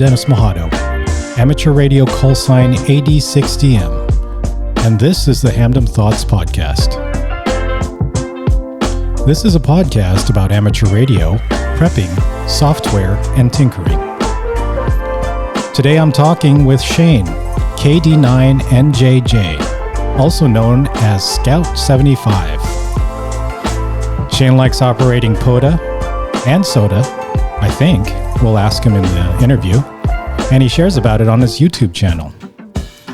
Dennis Mojado, amateur radio call sign AD6DM, and this is the Hamdom Thoughts Podcast. This is a podcast about amateur radio, prepping, software, and tinkering. Today I'm talking with Shane KD9NJJ, also known as Scout75. Shane likes operating POTA and SOTA, I think. We'll ask him in the interview. And he shares about it on his YouTube channel.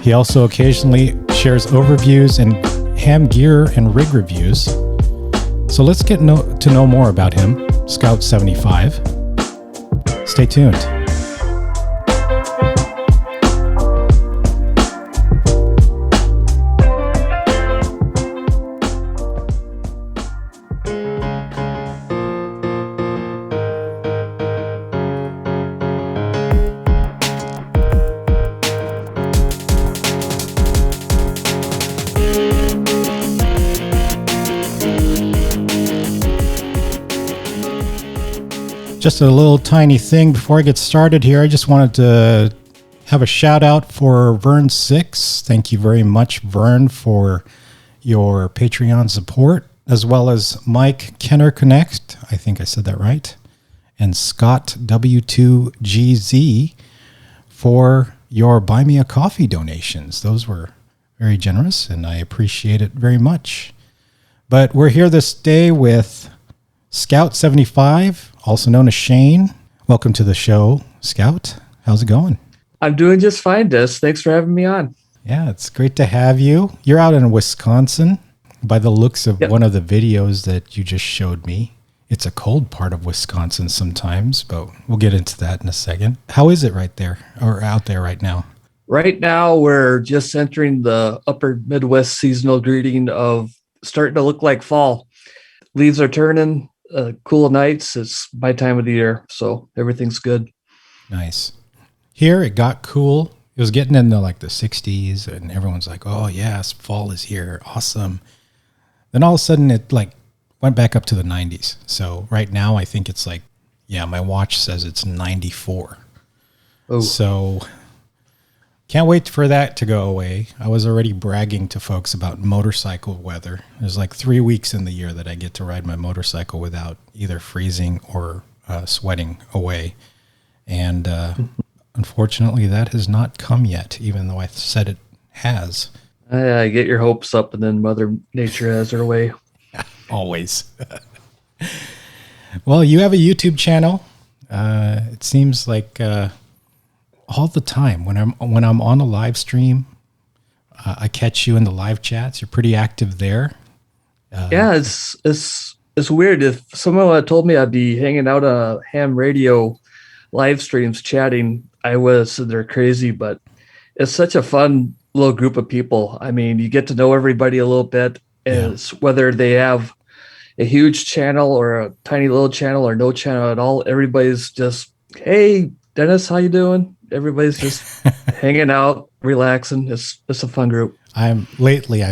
He also occasionally shares overviews and ham gear and rig reviews. So let's get to know more about him, Scout75. Stay tuned. Just a little tiny thing before I get started here. I just wanted to have a shout out for Vern6. Thank you very much, Vern, for your Patreon support, as well as Mike Kenner Connect. I think I said that right. And Scott W2GZ for your Buy Me a Coffee donations. Those were very generous, and I appreciate it very much. But we're here this day with Scout75, also known as Shane. Welcome to the show, Scout. How's it going? I'm doing just fine, Des. Thanks for having me on. Yeah, it's great to have you. You're out in Wisconsin. By the looks of one of the videos that you just showed me, it's a cold part of Wisconsin sometimes, but we'll get into that in a second. How is it right there, or out there right now? Right now, we're just entering the upper Midwest seasonal greeting of starting to look like fall. Leaves are turning. Cool nights. It's my time of the year, so everything's good. Nice. Here it got cool. It was getting into like the 60s, and everyone's like, "Oh yes, fall is here, awesome." Then all of a sudden, it like went back up to the 90s. So right now, I think it's like, my watch says it's 94. Oh, so can't wait for that to go away. I was already bragging to folks about motorcycle weather. There's like 3 weeks in the year that I get to ride my motorcycle without either freezing or sweating away. And unfortunately, that has not come yet, even though I said it has. I get your hopes up, and then Mother Nature has her way. Always. Well, you have a YouTube channel. It seems like all the time when I'm on a live stream, I catch you in the live chats. You're pretty active there. Yeah, it's weird. If someone had told me I'd be hanging out on ham radio live streams chatting, I would have said they're crazy. But it's such a fun little group of people. I mean, you get to know everybody a little bit, as whether they have a huge channel or a tiny little channel or no channel at all. Everybody's just, "Hey, Dennis, how you doing?" Everybody's just hanging out, relaxing. It's a fun group. I've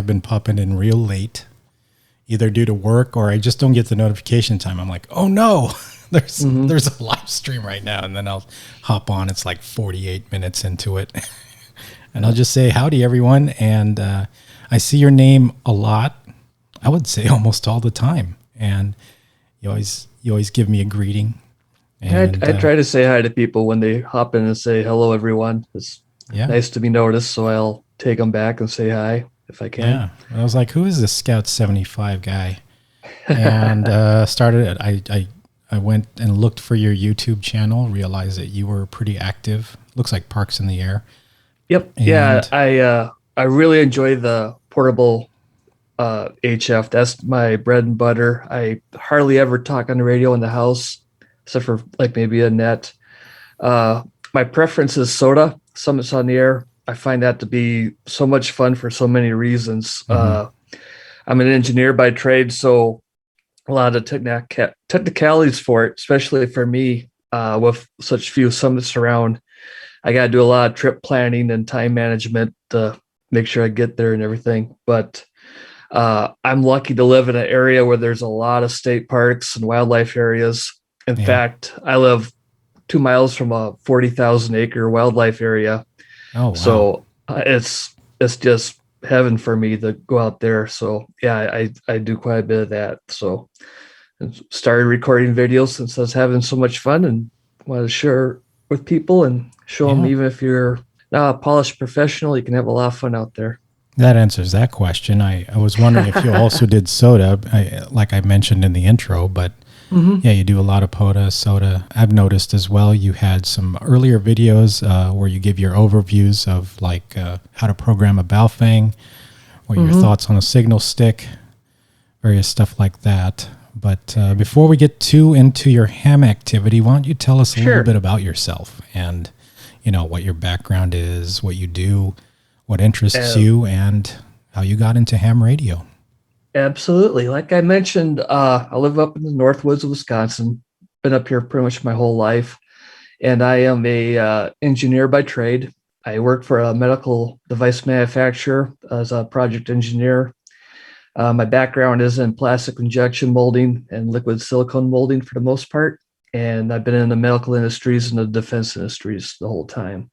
been popping in real late, either due to work or I just don't get the notification time. I'm like, oh no, there's a live stream right now. And then I'll hop on. It's like 48 minutes into it. And I'll just say, howdy, everyone. And I see your name a lot. I would say almost all the time. And you always give me a greeting. And I try to say hi to people when they hop in and say, "Hello, everyone." It's nice to be noticed, so I'll take them back and say hi if I can. Yeah, I was like, "Who is this Scout75 guy?" And I went and looked for your YouTube channel, realized that you were pretty active. Looks like Parks in the Air. Yep. And I really enjoy the portable HF. That's my bread and butter. I hardly ever talk on the radio in the house, except for like maybe a net. My preference is SOTA, Summits on the Air. I find that to be so much fun for so many reasons. I'm an engineer by trade, so a lot of technicalities for it, especially for me, with such few summits around. I got to do a lot of trip planning and time management to make sure I get there and everything. But I'm lucky to live in an area where there's a lot of state parks and wildlife areas. In fact, I live 2 miles from a 40,000 acre wildlife area. Oh, wow. So it's just heaven for me to go out there. So yeah, I do quite a bit of that. So I started recording videos since I was having so much fun and wanted to share with people and show them, even if you're not a polished professional, you can have a lot of fun out there. That answers that question. I was wondering if you also did SOTA, like I mentioned in the intro, but yeah, you do a lot of POTA, SOTA. I've noticed as well you had some earlier videos where you give your overviews of like how to program a Baofeng, or your thoughts on a signal stick, various stuff like that. But before we get too into your ham activity, why don't you tell us a little bit about yourself and, you know, what your background is, what you do, what interests you, and how you got into ham radio. Absolutely. Like I mentioned, I live up in the north woods of Wisconsin. Been up here pretty much my whole life, and I am a engineer by trade. I work for a medical device manufacturer as a project engineer. My background is in plastic injection molding and liquid silicone molding for the most part, and I've been in the medical industries and the defense industries the whole time.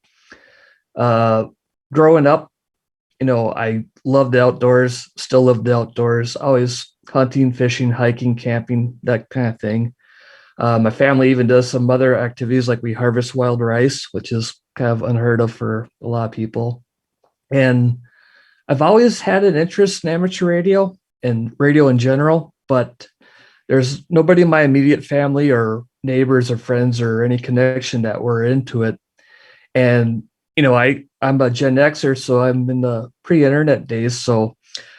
Growing up, you know, I loved the outdoors, still love the outdoors, always hunting, fishing, hiking, camping, that kind of thing. My family even does some other activities like we harvest wild rice, which is kind of unheard of for a lot of people. And I've always had an interest in amateur radio and radio in general, but there's nobody in my immediate family or neighbors or friends or any connection that were into it. And you know, I'm a Gen Xer, so I'm in the pre-internet days. So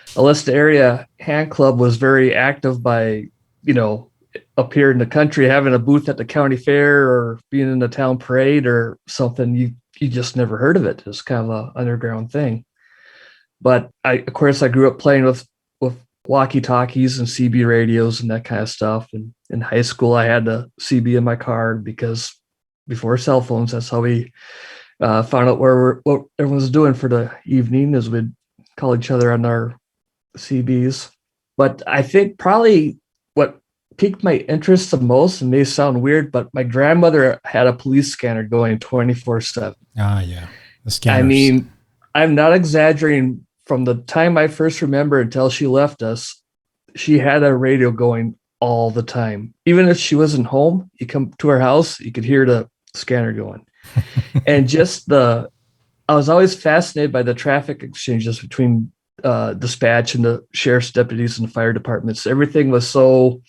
Alista Area Hand Club was very active by, you know, up here in the country, having a booth at the county fair or being in the town parade or something. You just never heard of it. It's kind of an underground thing. But of course, I grew up playing with walkie-talkies and CB radios and that kind of stuff. And in high school, I had a CB in my car because before cell phones, that's how we found out what everyone was doing for the evening, as we'd call each other on our CBs. But I think probably what piqued my interest the most, and may sound weird, but my grandmother had a police scanner going 24/7. Ah, yeah. The scanners. I mean, I'm not exaggerating. From the time I first remember until she left us, she had a radio going all the time. Even if she wasn't home, you come to her house, you could hear the scanner going. And just I was always fascinated by the traffic exchanges between dispatch and the sheriff's deputies and the fire departments. Everything was so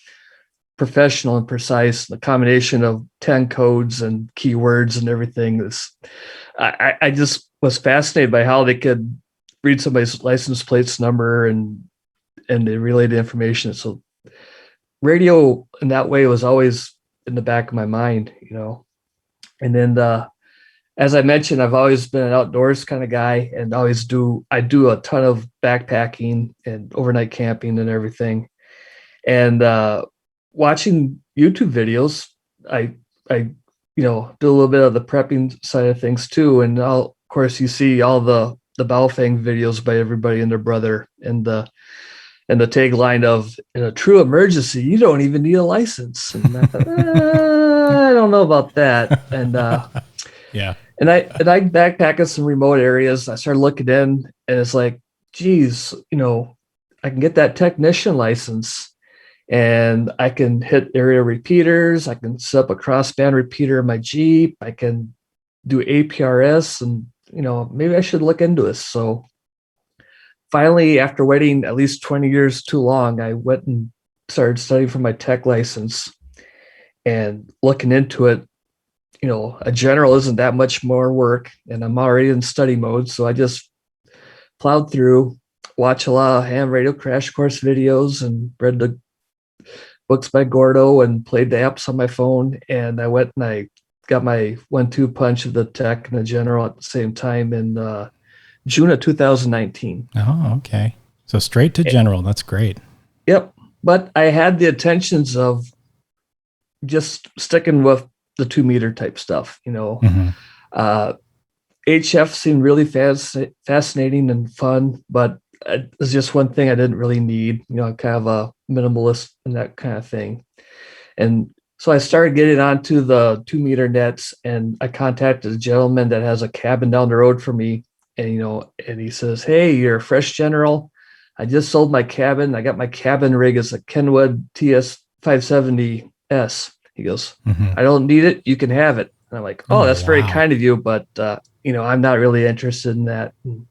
professional and precise. The combination of 10 codes and keywords and everything. I just was fascinated by how they could read somebody's license plates number and they relayed the information. So radio in that way was always in the back of my mind, you know. And then as I mentioned, I've always been an outdoors kind of guy, and I do a ton of backpacking and overnight camping and everything. And watching YouTube videos, I you know, do a little bit of the prepping side of things too. And of course, you see all the Baofeng videos by everybody and their brother, and the tagline of, in a true emergency, you don't even need a license. And I thought, I don't know about that. And yeah. And I backpack in some remote areas. I started looking in, and it's like, geez, you know, I can get that technician license, and I can hit area repeaters. I can set up a crossband repeater in my Jeep. I can do APRS, and you know, maybe I should look into this. So finally, after waiting at least 20 years too long, I went and started studying for my tech license and looking into it. You know, a general isn't that much more work, and I'm already in study mode. So I just plowed through, watched a lot of ham radio crash course videos, and read the books by Gordo and played the apps on my phone. And I went and I got my 1-2 punch of the tech and the general at the same time in June of 2019. Oh, okay. So straight to general. That's great. Yep. But I had the intentions of just sticking with the 2-meter type stuff, you know. HF seemed really fascinating and fun, but it was just one thing I didn't really need, you know, kind of a minimalist and that kind of thing. And So I started getting onto the 2-meter nets, and I contacted a gentleman that has a cabin down the road from me. And, and he says, "Hey, you're a fresh general. I just sold my cabin. I got my cabin rig as a Kenwood TS 570S." He goes, "I don't need it. You can have it." And I'm like, "Oh, that's very kind of you, but I'm not really interested in that." And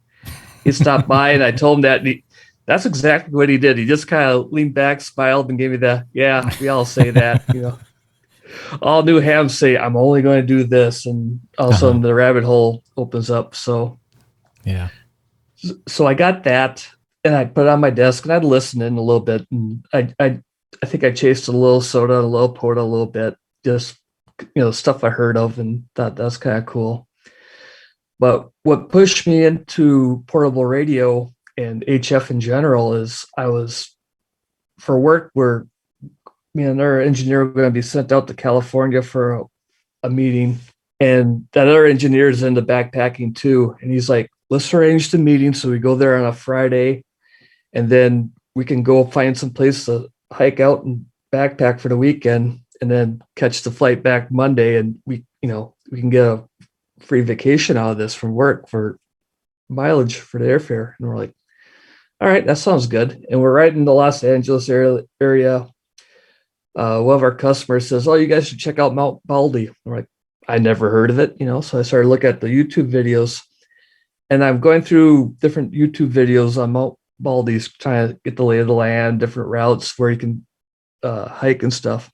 he stopped by, and I told him that. And that's exactly what he did. He just kind of leaned back, smiled, and gave me the, "Yeah, we all say that." All new hams say, "I'm only going to do this," and all of a sudden the rabbit hole opens up. So I got that, and I put it on my desk, and I'd listen in a little bit, and I think I chased a little SOTA, a little Porta, a little bit, just stuff I heard of, and thought that's kind of cool. But what pushed me into portable radio and HF in general is I was, for work, where me and our engineer were going to be sent out to California for a meeting, and that other engineer is into backpacking too. And he's like, "Let's arrange the meeting so we go there on a Friday, and then we can go find some place to hike out and backpack for the weekend, and then catch the flight back Monday, and we can get a free vacation out of this from work for mileage for the airfare." And we're like, "All right, that sounds good." And we're right in the Los Angeles area. One of our customers says, "Oh, you guys should check out Mount Baldy." We're like, "I never heard of it," So I started looking at the YouTube videos, and I'm going through different YouTube videos on Mount Baldy's, trying to get the lay of the land, different routes where you can hike and stuff.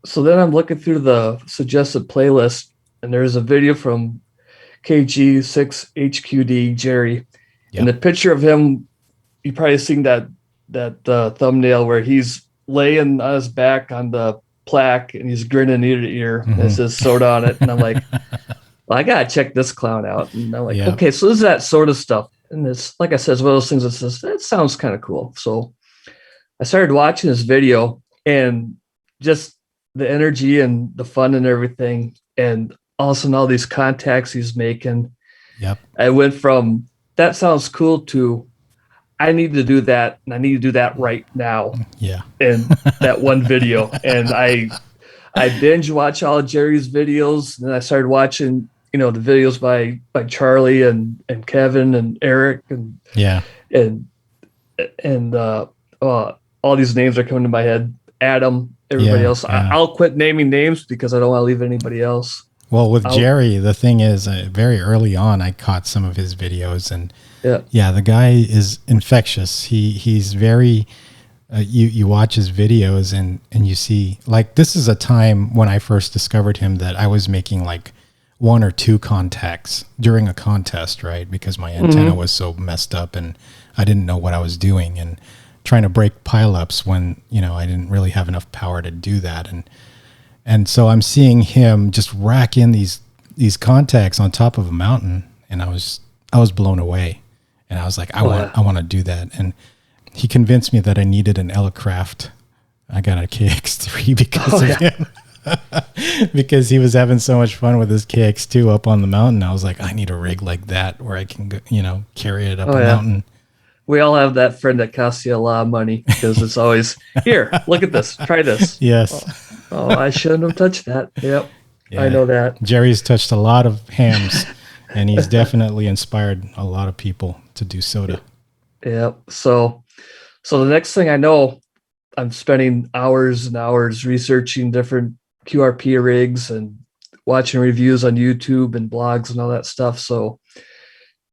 So then I'm looking through the suggested playlist, and there's a video from KG6HQD Jerry, and the picture of him, you probably seen that thumbnail where he's laying on his back on the plaque, and he's grinning ear to ear. And it says SOTA on it, and I'm like, "Well, I gotta check this clown out." And I'm like, "Okay, so this is that SOTA stuff." And it's, like I said, it's one of those things that says, that sounds kind of cool. So I started watching this video, and just the energy and the fun and everything, and also all these contacts he's making. I went from, that sounds cool, to, I need to do that, and I need to do that right now. In that one video. And I binge watch all of Jerry's videos, and then I started watching, the videos by Charlie and Kevin and Eric and all these names are coming to my head. Adam, everybody else. I'll quit naming names because I don't want to leave anybody else. Well, with Jerry, the thing is, very early on, I caught some of his videos, and the guy is infectious. He's very, you watch his videos, and you see, like, this is a time when I first discovered him that I was making like 1 or 2 contacts during a contest, right? Because my antenna was so messed up, and I didn't know what I was doing, and trying to break pileups when, I didn't really have enough power to do that. And so I'm seeing him just rack in these contacts on top of a mountain, and I was blown away, and I was like, I want to do that. And he convinced me that I needed an Elecraft. I got a KX3 because of him, because he was having so much fun with his KX2 up on the mountain. I was like, I need a rig like that where I can go, carry it up a mountain. We all have that friend that costs you a lot of money, because it's always, "Here, look at this, try this." Yes. Oh, I shouldn't have touched that. Yep. Yeah. I know that. Jerry's touched a lot of hams, and he's definitely inspired a lot of people to do SOTA. Yep. So the next thing I know, I'm spending hours and hours researching different QRP rigs and watching reviews on YouTube and blogs and all that stuff. So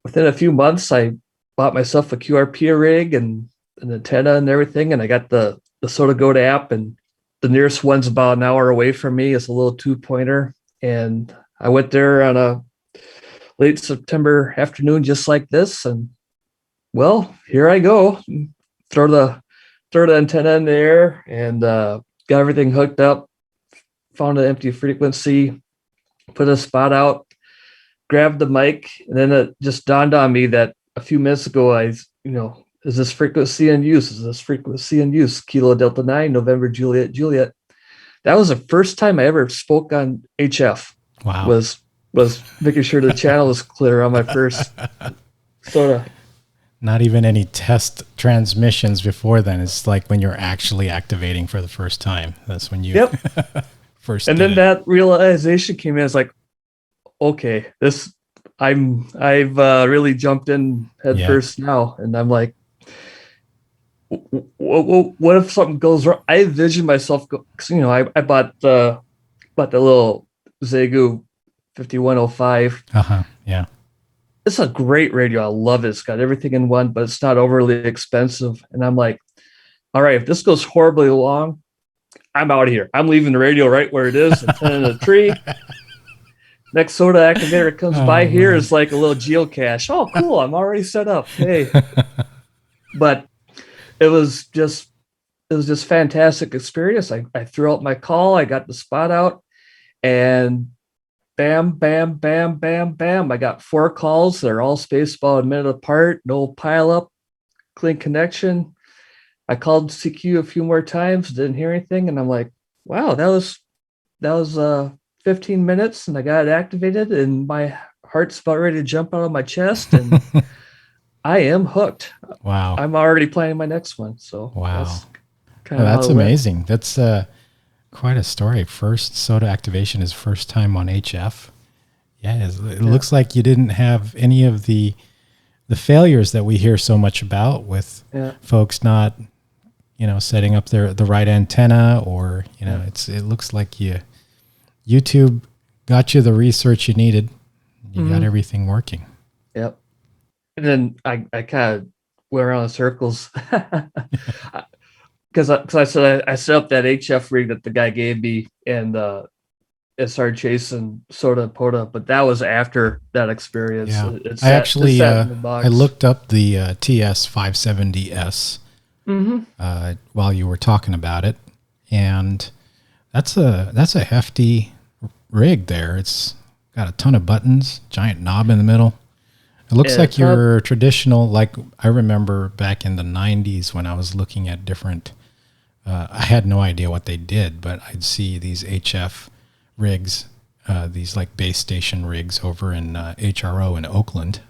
within a few months, I bought myself a QRP rig and an antenna and everything, and I got the SOTA Goat app, and the nearest one's about an hour away from me. It's a little 2-pointer, and I went there on a late September afternoon, just like this, and well, here I go. Throw the antenna in the air, and got everything hooked up. Found an empty frequency, put a spot out, grabbed the mic, and then it just dawned on me that a few minutes ago, is this frequency in use? Is this frequency in use? Kilo Delta 9, November Juliet Juliet. That was the first time I ever spoke on HF. Wow. Was making sure the channel was clear on my first SOTA. Not even any test transmissions before then. It's like when you're actually activating for the first time. That's when you first. And then that realization came in. It's like, okay, I've really jumped in head first now, and I'm like, what if something goes wrong? I envision myself, I bought the little Zegu 5105. Yeah. It's a great radio. I love it. It's got everything in one, but it's not overly expensive. And I'm like, all right, if this goes horribly long, I'm out of here. I'm leaving the radio right where it is and planting a tree. Next SOTA activator comes by here is like a little geocache. Oh, cool. I'm already set up. Hey. But it was just fantastic experience. I threw out my call. I got the spot out, and bam, bam, bam, bam, bam. I got 4 calls. They're all spaced about a minute apart. No pile up, clean connection. I called CQ a few more times, didn't hear anything, and I'm like, wow, that was 15 minutes, and I got it activated, and my heart's about ready to jump out of my chest, and I am hooked. Wow. I'm already planning my next one. So wow. That's amazing. That's quite a story. First SOTA activation is first time on HF. Yeah, it looks like you didn't have any of the failures that we hear so much about with folks not, setting up the right antenna, or it looks like YouTube got you the research you needed. You got everything working. Yep. And then I kind of went around in circles because I set up that HF rig that the guy gave me, and it started chasing SOTA and POTA, but that was after that experience. Yeah. I actually I looked up the TS570S while you were talking about it, and that's a hefty rig there. It's got a ton of buttons, giant knob in the middle. It looks like your traditional, like I remember back in the 90s when I was looking at different, I had no idea what they did, but I'd see these HF rigs, these like base station rigs over in HRO in Oakland.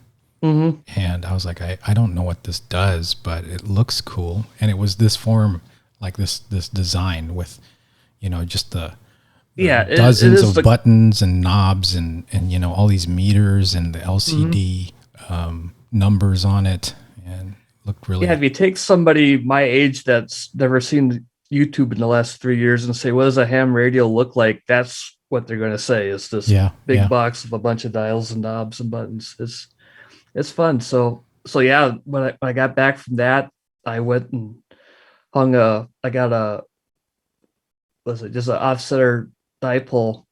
And I was like, I don't know what this does, but it looks cool. And it was this form, like this design with, just the dozens of buttons and knobs and all these meters and the LCD numbers on it, and looked really. Yeah, if you take somebody my age that's never seen YouTube in the last 3 years and say, what does a ham radio look like? That's what they're going to say. It's this big box of a bunch of dials and knobs and buttons. It's fun. So yeah, when I got back from that, I went and just an offsetter dipole,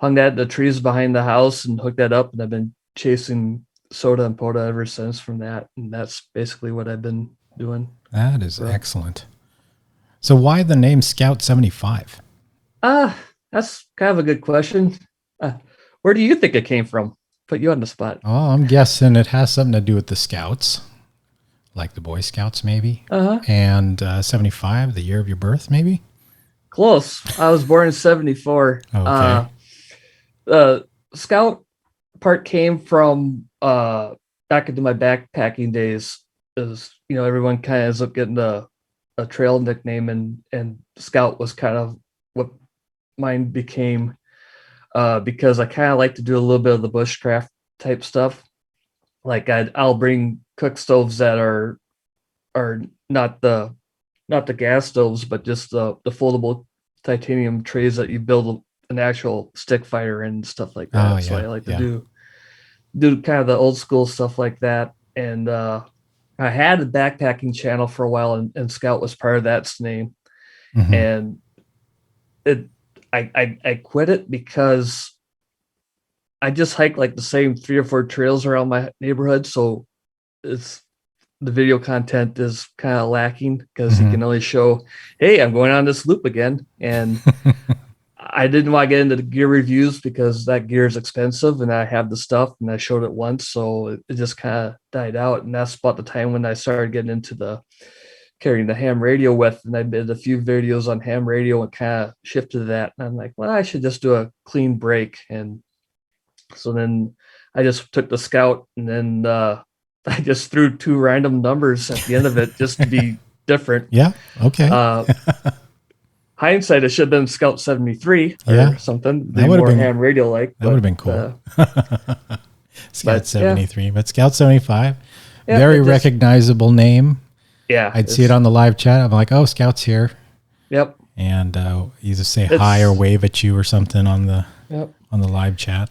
hung that in the trees behind the house and hooked that up, and I've been chasing SOTA and POTA ever since from that, and that's basically what I've been doing. That is excellent. So why the name Scout75? That's kind of a good question. Where do you think it came from? Put you on the spot. Oh, I'm guessing it has something to do with the Scouts, like the Boy Scouts maybe. And 75, the year of your birth maybe? Close. I was born in 74. Okay. The Scout part came from back into my backpacking days. Is everyone kind of ends up getting a trail nickname, and Scout was kind of what mine became, because I kind of like to do a little bit of the bushcraft type stuff. Like I'll bring cook stoves that are not the gas stoves, but just the foldable titanium trays that you build an actual stick fire in and stuff like that. So I like to do kind of the old school stuff like that. And I had a backpacking channel for a while, and Scout was part of that's name. And I quit it because I just hike like the same 3 or 4 trails around my neighborhood. So the video content is kind of lacking because you can only show, hey, I'm going on this loop again. And I didn't want to get into the gear reviews because that gear is expensive, and I have the stuff and I showed it once. So it just kind of died out. And that's about the time when I started getting into carrying the ham radio with, and I did a few videos on ham radio and kind of shifted to that. And I'm like, well, I should just do a clean break. And so then I just took the Scout, and then I just threw 2 random numbers at the end of it just to be different. Yeah. Okay. hindsight, it should have been Scout73 or something. That would have been ham radio like. That would have been cool. Scout 73, but Scout 75, very recognizable name. Yeah, I'd see it on the live chat. I'm like, oh, Scout's here. Yep. And either say hi or wave at you or something on the live chat.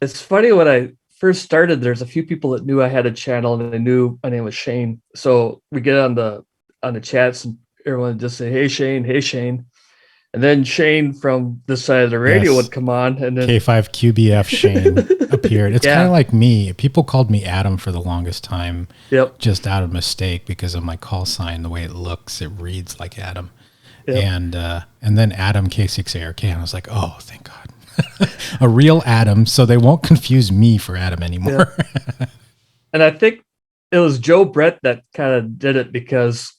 It's funny, when I first started, there's a few people that knew I had a channel and they knew my name was Shane. So we get on the chats and everyone would just say, hey Shane. And then Shane from this side of the radio would come on, and then K5QBF Shane appeared. It's kind of like me. People called me Adam for the longest time. Yep. Just out of mistake because of my call sign, the way it looks, it reads like Adam. Yep. And then Adam K6ARK, and I was like, oh, thank God. A real Adam, so they won't confuse me for Adam anymore. Yep. And I think it was Joe Brett that kind of did it, because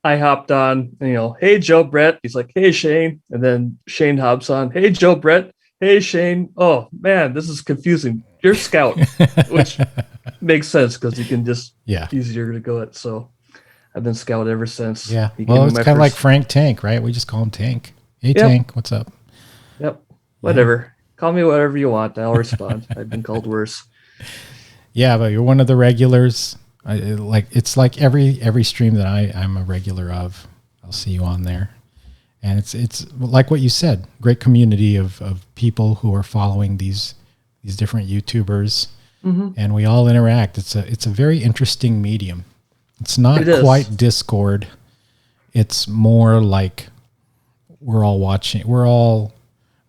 I hopped on, hey, Joe Brett. He's like, hey, Shane. And then Shane hops on, hey, Joe Brett. Hey, Shane. Oh, man, this is confusing. You're Scout, which makes sense because you can just easier to go at. So I've been Scout ever since. Yeah. Well, it's kind of like Frank Tank, right? We just call him Tank. Hey, Tank, what's up? Yep. Whatever. Call me whatever you want. I'll respond. I've been called worse. Yeah, but you're one of the regulars. It's like every stream that I'm a regular of, I'll see you on there, and it's like what you said, great community of people who are following these different YouTubers, and we all interact. It's a very interesting medium. It's not quite Discord. It's more like we're all watching. We're all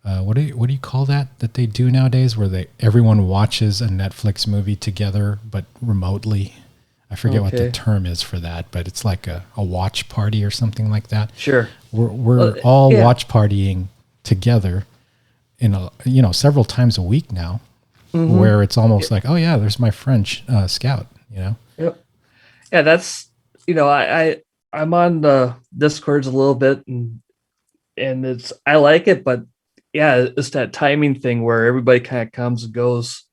what do you call that they do nowadays, where everyone watches a Netflix movie together but remotely. I forget what the term is for that, but it's like a watch party or something like that. Sure. We're all watch partying together in several times a week now, where it's almost like, oh yeah, there's my friend Scout, Yep. Yeah, that's I'm on the Discords a little bit, and I like it, but it's that timing thing where everybody kind of comes and goes.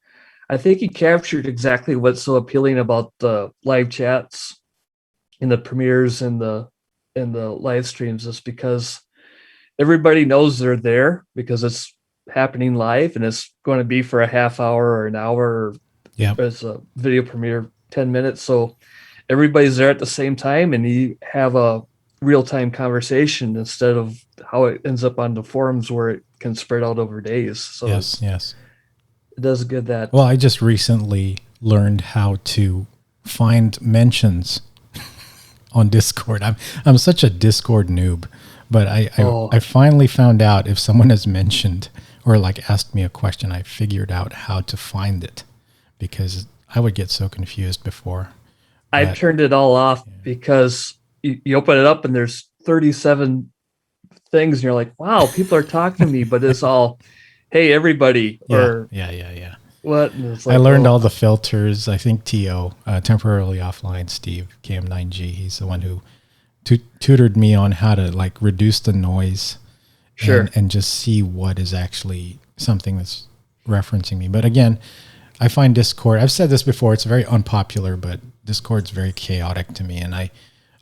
I think he captured exactly what's so appealing about the live chats in the premieres and the live streams, is because everybody knows they're there because it's happening live, and it's going to be for a half hour or an hour, or as a video premiere, 10 minutes. So everybody's there at the same time, and you have a real-time conversation instead of how it ends up on the forums where it can spread out over days. So yes. It does good that. Well, I just recently learned how to find mentions on Discord. I'm such a Discord noob, but I finally found out if someone has mentioned or asked me a question, I figured out how to find it, because I would get so confused before. I've turned it all off because you open it up and there's 37 things, and you're like, wow, people are talking to me, but it's all, hey, everybody. Or what? Like, I learned all the filters. I think T.O., temporarily offline, Steve, KM9G, he's the one who tutored me on how to reduce the noise and just see what is actually something that's referencing me. But again, I find Discord, I've said this before, it's very unpopular, but Discord's very chaotic to me. And I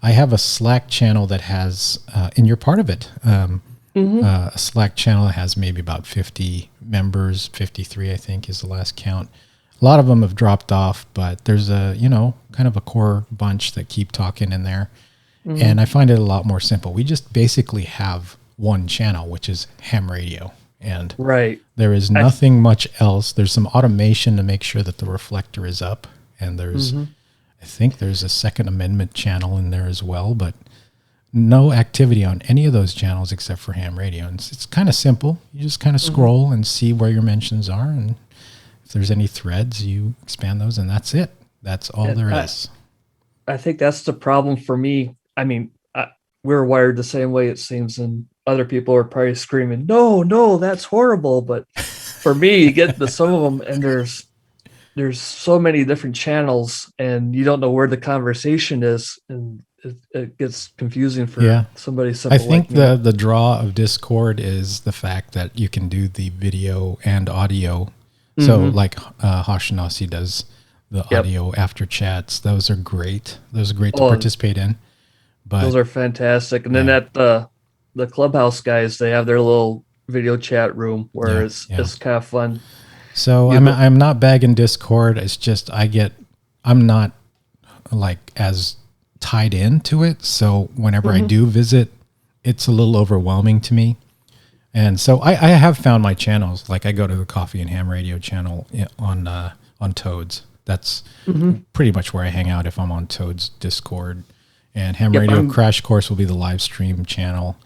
have a Slack channel that has, and you're part of it, a Slack channel that has maybe about 50 members, 53, I think is the last count. A lot of them have dropped off, but there's a, kind of a core bunch that keep talking in there. And I find it a lot more simple. We just basically have one channel, which is ham radio. And there is nothing much else. There's some automation to make sure that the reflector is up. And there's, I think there's a Second Amendment channel in there as well, but no activity on any of those channels except for ham radio. And it's kind of simple. You just kind of scroll and see where your mentions are. And if there's any threads, you expand those, and that's it. That's all there is. I think that's the problem for me. I mean, we're wired the same way, it seems, and other people are probably screaming, no, that's horrible. But for me, you get to some of them, and there's so many different channels, and you don't know where the conversation is, and it gets confusing for somebody simple. I think the draw of Discord is the fact that you can do the video and audio. So like Hoshinasi does the audio after chats. Those are great. Those are great to participate in. But those are fantastic. And then at the the Clubhouse guys, they have their little video chat room where it's kind of fun. So I'm not bagging Discord. It's just I'm not like as tied into it. So whenever I do visit, it's a little overwhelming to me. And so I have found my channels. Like I go to the Coffee and Ham Radio channel on Toads. That's pretty much where I hang out if I'm on Toads Discord. And Ham Radio Crash Course will be the live stream channel.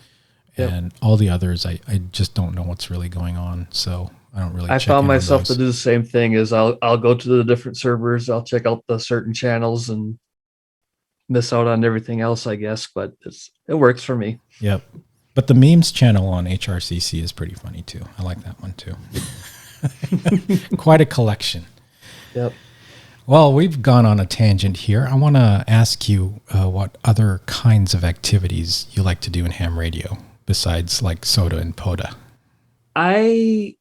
And all the others, I just don't know what's really going on. So I don't really. I found myself to do the same thing. Is I'll go to the different servers. I'll check out the certain channels and miss out on everything else, I guess. But it works for me. Yep. But the memes channel on HRCC is pretty funny too. I like that one too. Quite a collection. Yep. Well, we've gone on a tangent here. I want to ask you what other kinds of activities you like to do in ham radio besides like SOTA and POTA. I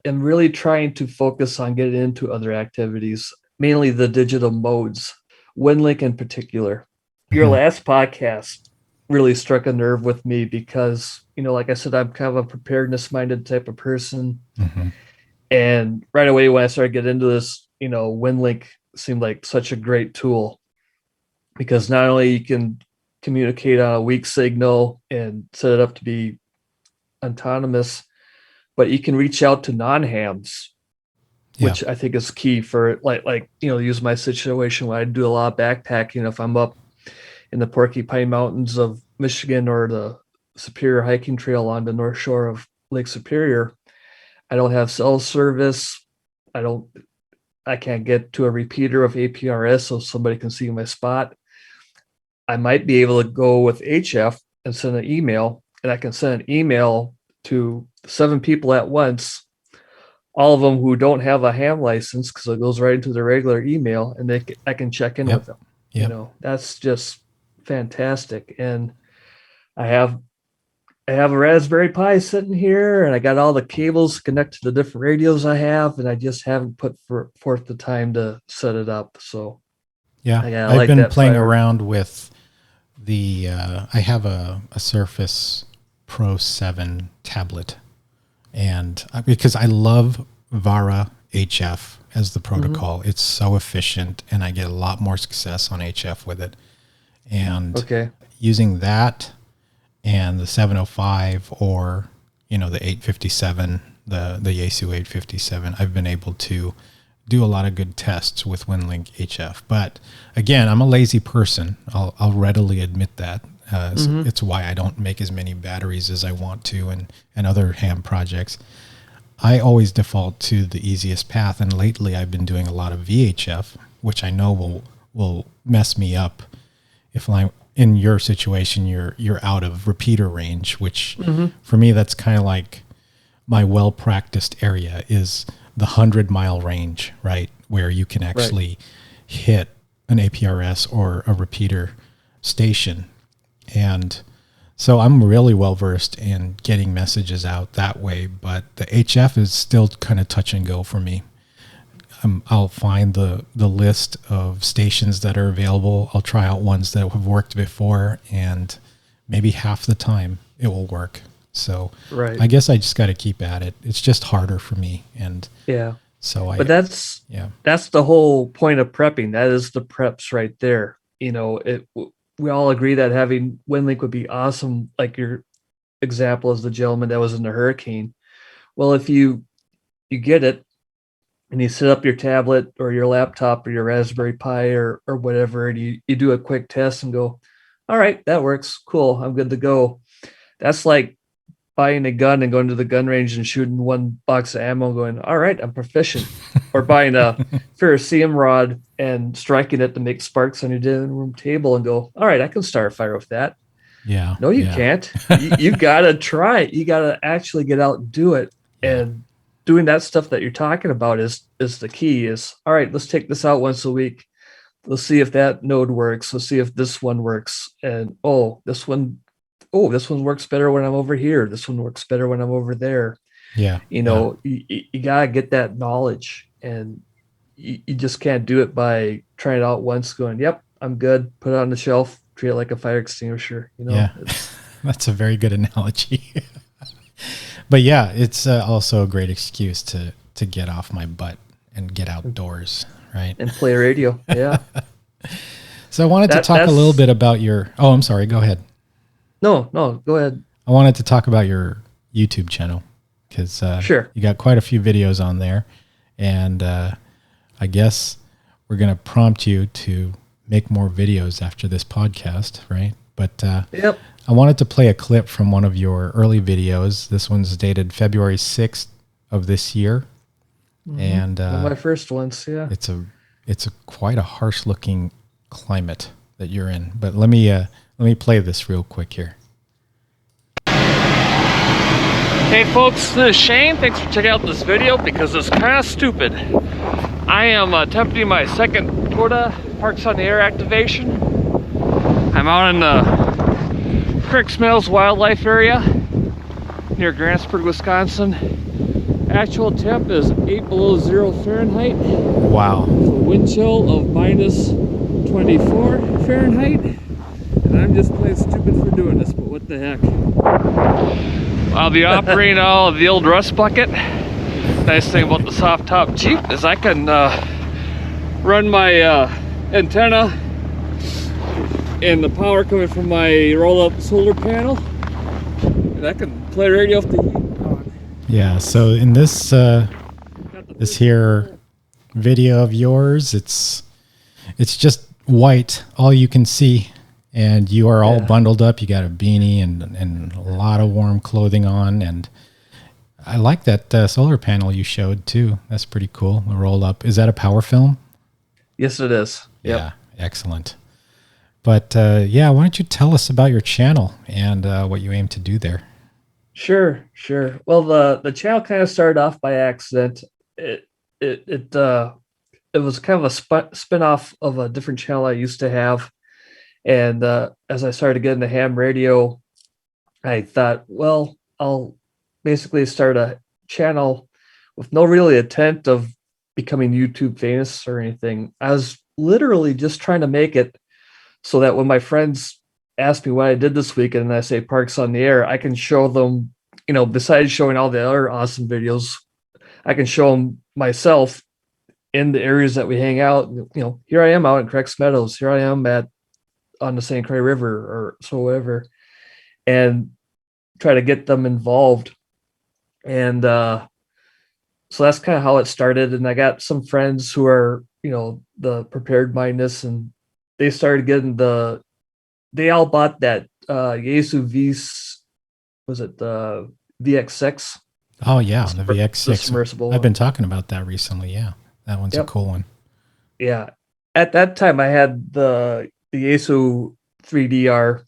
am really trying to focus on getting into other activities, mainly the digital modes, WinLink in particular. Your last podcast really struck a nerve with me because, like I said, I'm kind of a preparedness-minded type of person. And right away when I started getting into this, WinLink seemed like such a great tool because not only you can communicate on a weak signal and set it up to be autonomous, but you can reach out to non-hams, which I think is key for use my situation when I do a lot of backpacking. If I'm up in the Porcupine Mountains of Michigan or the Superior Hiking Trail on the north shore of Lake Superior, I don't have cell service. I can't get to a repeater of APRS so somebody can see my spot. I might be able to go with HF and send an email, and I can send an email to 7 people at once, all of them who don't have a ham license because it goes right into their regular email, and I can check in with them. That's just fantastic. And I have a Raspberry Pi sitting here, and I got all the cables connected to the different radios I have, and I just haven't put forth the time to set it up. So I've been playing around with the I have a Surface Pro 7 tablet, and because I love Vara HF as the protocol, it's so efficient, and I get a lot more success on HF with it. And using that and the 705 or the 857, the Yaesu 857, I've been able to do a lot of good tests with WinLink HF. But again, I'm a lazy person. I'll readily admit that. It's why I don't make as many batteries as I want to and other ham projects. I always default to the easiest path, and lately I've been doing a lot of VHF, which I know will mess me up if in your situation you're out of repeater range, which for me that's kind of like my well-practiced area is the 100-mile range, right, where you can actually hit an APRS or a repeater station. And so I'm really well versed in getting messages out that way, but the HF is still kind of touch and go for me. I'll find the list of stations that are available. I'll try out ones that have worked before, and maybe half the time it will work. So I guess I just got to keep at it. It's just harder for me. And so but that's the whole point of prepping. That is the preps right there. We all agree that having WinLink would be awesome. Like your example is the gentleman that was in the hurricane. Well, if you get it and you set up your tablet or your laptop or your Raspberry Pi or whatever, and you do a quick test and go, all right, that works. Cool. I'm good to go. That's like buying a gun and going to the gun range and shooting one box of ammo and going, all right, I'm proficient. Or buying a ferrocerium rod and striking it to make sparks on your dining room table and go, all right, I can start a fire with that. Yeah. No, you can't. You got to try it. You got to actually get out and do it. And doing that stuff that you're talking about is the key is, all right, let's take this out once a week. Let's see if that node works. Let's see if this one works. And, this one works better when I'm over here. This one works better when I'm over there. Yeah. You got to get that knowledge, and you just can't do it by trying it out once going, yep, I'm good. Put it on the shelf, treat it like a fire extinguisher. That's a very good analogy. But yeah, it's also a great excuse to get off my butt and get outdoors, right? And play radio. Yeah. So I wanted to talk a little bit about your. Oh, I'm sorry. Go ahead. No, go ahead. I wanted to talk about your YouTube channel because sure. You got quite a few videos on there, and I guess we're going to prompt you to make more videos after this podcast, right? But yep. I wanted to play a clip from one of your early videos. This one's dated February 6th of this year. Mm-hmm. And one of my first ones, yeah. It's a quite a harsh looking climate that you're in. But let me play this real quick here. Hey folks, this is Shane. Thanks for checking out this video because it's kind of stupid. I am attempting my second SOTA Parks on the Air activation. I'm out in the Cricks Mills Wildlife Area near Grantsburg, Wisconsin. Actual temp is 8 below 0 Fahrenheit. Wow. With a wind chill of minus 24 Fahrenheit. And I'm just plain stupid for doing this, but what the heck. I'll be operating out of the old rust bucket. Nice thing about the soft top Jeep is I can run my antenna and the power coming from my roll-up solar panel, and I can play radio off the heat on. Yeah, so in this this here video of yours, it's just white, all you can see, and you are all bundled up. You got a beanie and a lot of warm clothing on, and I like that solar panel you showed too. That's pretty cool. The roll up. Is that a power film? Yes, it is. Yep. Yeah, excellent. But yeah, why don't you tell us about your channel and what you aim to do there? Sure. Well, the channel kind of started off by accident. It was kind of a spin-off of a different channel I used to have. And as I started getting the ham radio, I thought, well, I'll basically start a channel with no really intent of becoming YouTube famous or anything. I was literally just trying to make it so that when my friends ask me what I did this weekend and I say Parks on the Air, I can show them, besides showing all the other awesome videos, I can show them myself in the areas that we hang out. Here I am out in Cricks Meadows. Here I am on the St. Croix River or so whatever, and try to get them involved. And so that's kind of how it started. And I got some friends who are, the prepared mindedness, and they started getting they all bought that Yaesu the VX6? Oh yeah, the VX6. The submersible. I've been talking about that recently. Yeah, that one's a cool one. Yeah. At that time I had the Yaesu 3DR,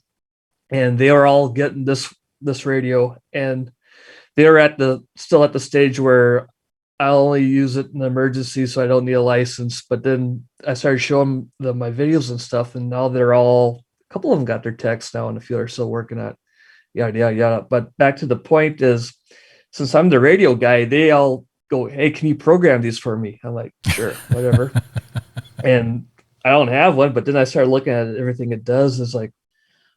and they were all getting this radio, and they were still at the stage where I only use it in emergency, so I don't need a license. But then I started showing them my videos and stuff, and now a couple of them got their techs now, and a few are still working at yada yada yada. But back to the point is, since I'm the radio guy, they all go, "Hey, can you program these for me?" I'm like, "Sure, whatever." And I don't have one, but then I started looking at everything it does. It's like,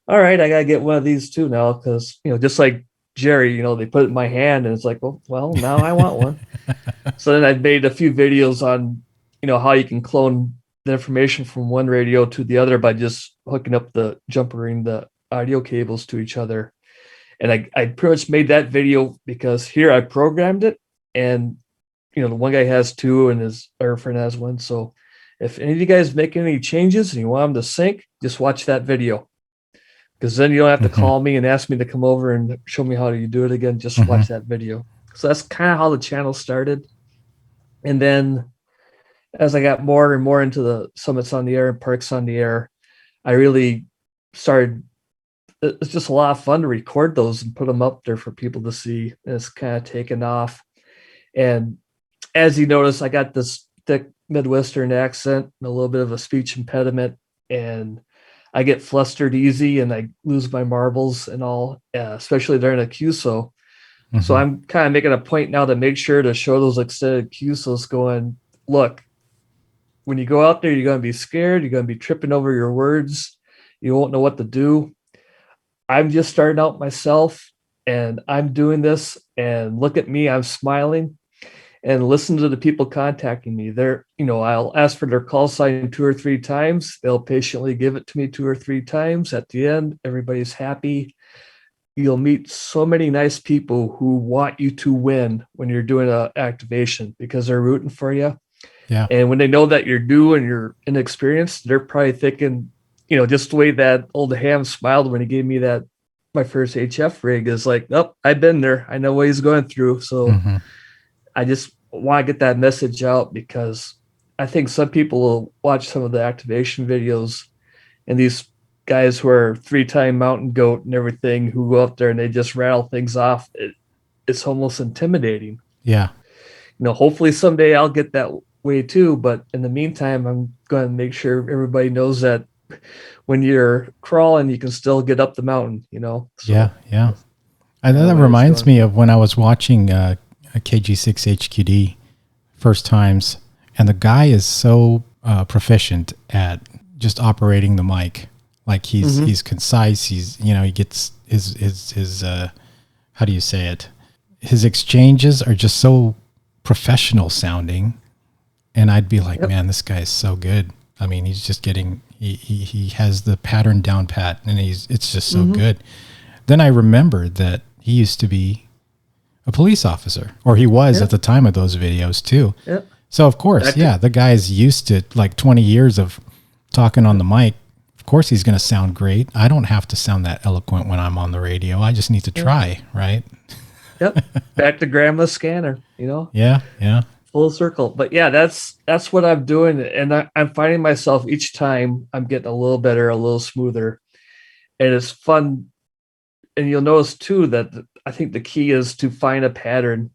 all right, I gotta get one of these too now, because just like Jerry, they put it in my hand, and it's like, well, now I want one. So then I made a few videos on, how you can clone the information from one radio to the other by just hooking up jumpering the audio cables to each other. And I pretty much made that video because here I programmed it, and the one guy has two and his other friend has one. So if any of you guys make any changes and you want them to sync, just watch that video. Because then you don't have to call me and ask me to come over and show me how you do it again. Just watch that video. So that's kind of how the channel started. And then as I got more and more into the Summits on the Air and Parks on the Air, I really started. It's just a lot of fun to record those and put them up there for people to see. And it's kind of taken off. And as you notice, I got this thick Midwestern accent and a little bit of a speech impediment, and I get flustered easy and I lose my marbles and all, especially during a QSO. So I'm kind of making a point now to make sure to show those extended QSOs going, look, when you go out there, you're going to be scared. You're going to be tripping over your words. You won't know what to do. I'm just starting out myself and I'm doing this, and look at me, I'm smiling, and listen to the people contacting me. I'll ask for their call sign 2 or 3 times. They'll patiently give it to me 2 or 3 times. At the end, everybody's happy. You'll meet so many nice people who want you to win when you're doing an activation because they're rooting for you. Yeah. And when they know that you're new and you're inexperienced, they're probably thinking, just the way that old ham smiled when he gave me my first HF rig is like, oh, I've been there. I know what he's going through. So I just want to get that message out, because I think some people will watch some of the activation videos, and these guys who are 3-time mountain goat and everything, who go up there and they just rattle things off. It's almost intimidating. Yeah. Hopefully someday I'll get that way too. But in the meantime, I'm going to make sure everybody knows that when you're crawling, you can still get up the mountain, So, yeah. And that reminds me of when I was watching a KG6 HQD first times, and the guy is so proficient at just operating the mic. Like he's concise. He gets his how do you say it? His exchanges are just so professional sounding. And I'd be like, man, this guy is so good. I mean, he's just getting, he has the pattern down pat, and it's just so good. Then I remembered that he used to be a police officer, or he was at the time of those videos too. Yep. So of course, the guy is used to like 20 years of talking on the mic. Of course he's going to sound great. I don't have to sound that eloquent when I'm on the radio. I just need to try, right? Yep. Back to grandma's scanner, Yeah. Full circle. But yeah, that's what I'm doing. And I'm finding myself each time I'm getting a little better, a little smoother. And it's fun. And you'll notice too that I think the key is to find a pattern,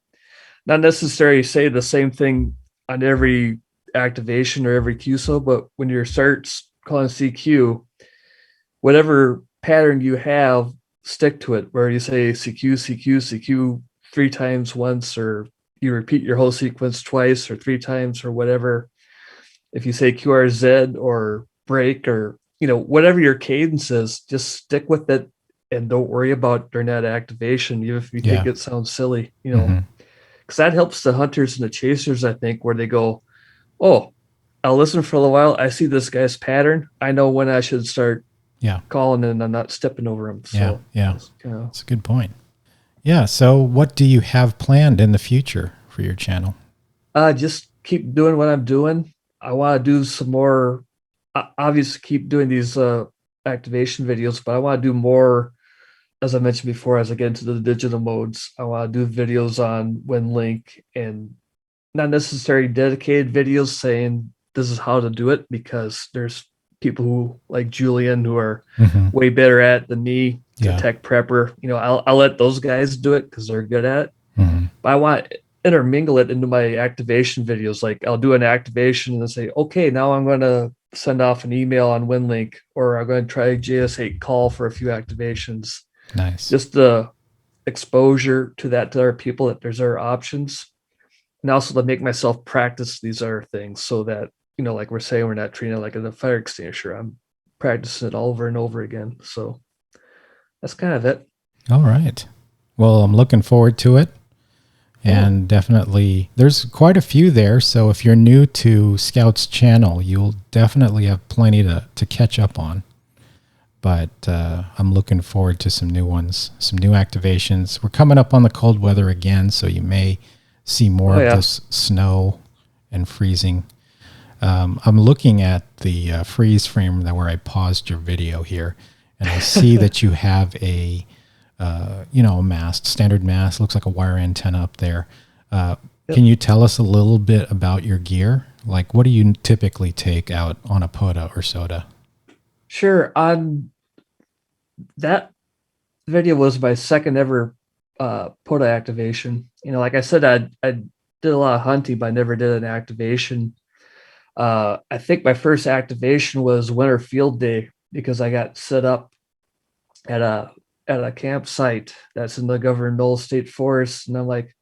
not necessarily say the same thing on every activation or every QSO, but when you start calling CQ, whatever pattern you have, stick to it, where you say CQ 3 times once, or you repeat your whole sequence twice or 3 times or whatever. If you say QRZ or break, or, whatever your cadence is, just stick with it and don't worry about during that activation, even if you think it sounds silly, because that helps the hunters and the chasers, I think, where they go, oh, I'll listen for a little while. I see this guy's pattern. I know when I should start calling, and I'm not stepping over him. So That's a good point. Yeah. So what do you have planned in the future for your channel? Just keep doing what I'm doing. I want to do some more, obviously keep doing these activation videos, but I want to do more, as I mentioned before, as I get into the digital modes. I want to do videos on WinLink, and not necessarily dedicated videos saying this is how to do it, because there's people who, like Julian, who are way better at it than me, the tech prepper. I'll let those guys do it because they're good at it. But I want to intermingle it into my activation videos. Like I'll do an activation and then say, okay, now I'm going to send off an email on WinLink, or I'm going to try JS8 call for a few activations. Nice. Just the exposure to that to other people, that there's other options. And also to make myself practice these other things, so that, like we're saying, we're not treating it like a fire extinguisher. I'm practicing it over and over again. So that's kind of it. All right. Well, I'm looking forward to it. And definitely, there's quite a few there. So if you're new to Scout's channel, you'll definitely have plenty to catch up on. But I'm looking forward to some new ones, some new activations. We're coming up on the cold weather again, so you may see more of this snow and freezing. I'm looking at the freeze frame where I paused your video here, and I see that you have a mast, standard mast, looks like a wire antenna up there. Can you tell us a little bit about your gear? Like, what do you typically take out on a POTA or SOTA? Sure. On that video was my second ever POTA activation. Like I said, I did a lot of hunting, but I never did an activation. I think my first activation was Winter Field Day, because I got set up at a campsite that's in the Governor Knoll State Forest, and I'm like,